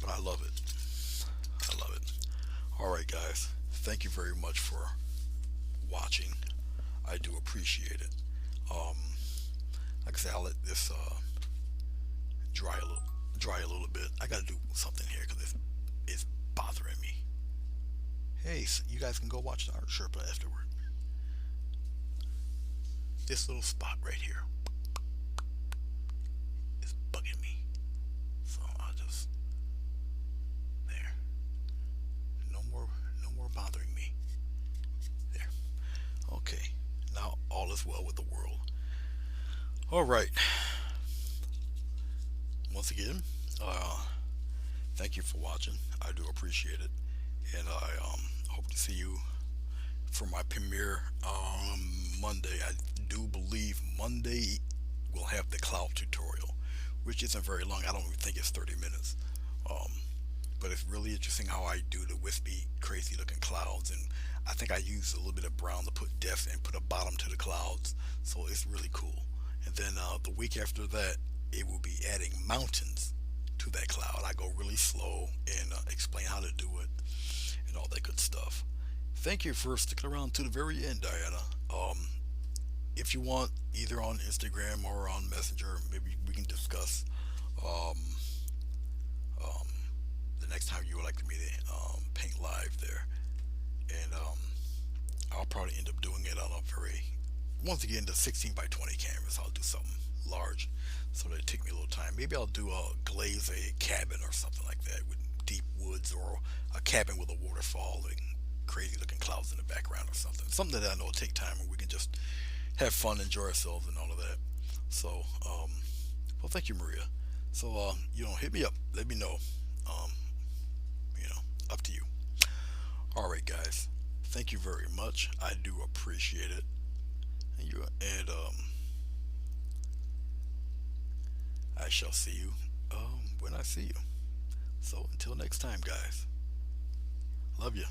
but I love it. All right, guys, thank you very much for watching. I do appreciate it. Like I said, I'll let this dry a little bit. I gotta do something here because it's bothering me. Hey, so you guys can go watch the art Sherpa afterward. This little spot right here. is well with the world. All right. Once again, uh, thank you for watching. I do appreciate it, and I hope to see you for my premiere Monday. I do believe Monday we'll have the cloud tutorial, which isn't very long. I don't even think it's 30 minutes. Um, but it's really interesting how I do the wispy, crazy looking clouds, and I think I use a little bit of brown to put depth and put a bottom to the clouds, so it's really cool. And then the week after that, it will be adding mountains to that cloud. I go really slow and explain how to do it and all that good stuff. Thank you for sticking around to the very end, Diana. If you want, either on Instagram or on Messenger, maybe we can discuss um, um, the next time you would like me to paint live there. And I'll probably end up doing it on a very, once again, the 16 by 20 canvas. I'll do something large so that it take me a little time. Maybe I'll do a glaze a cabin or something like that with deep woods, or a cabin with a waterfall and crazy looking clouds in the background or something. Something that I know will take time and we can just have fun, enjoy ourselves and all of that. So, well, thank you, Maria. So, hit me up. Let me know. Um, up to you. All right, guys. Thank you very much. I do appreciate it. And I shall see you when I see you. So until next time, guys. Love you.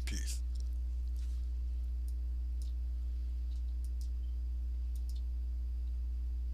Peace.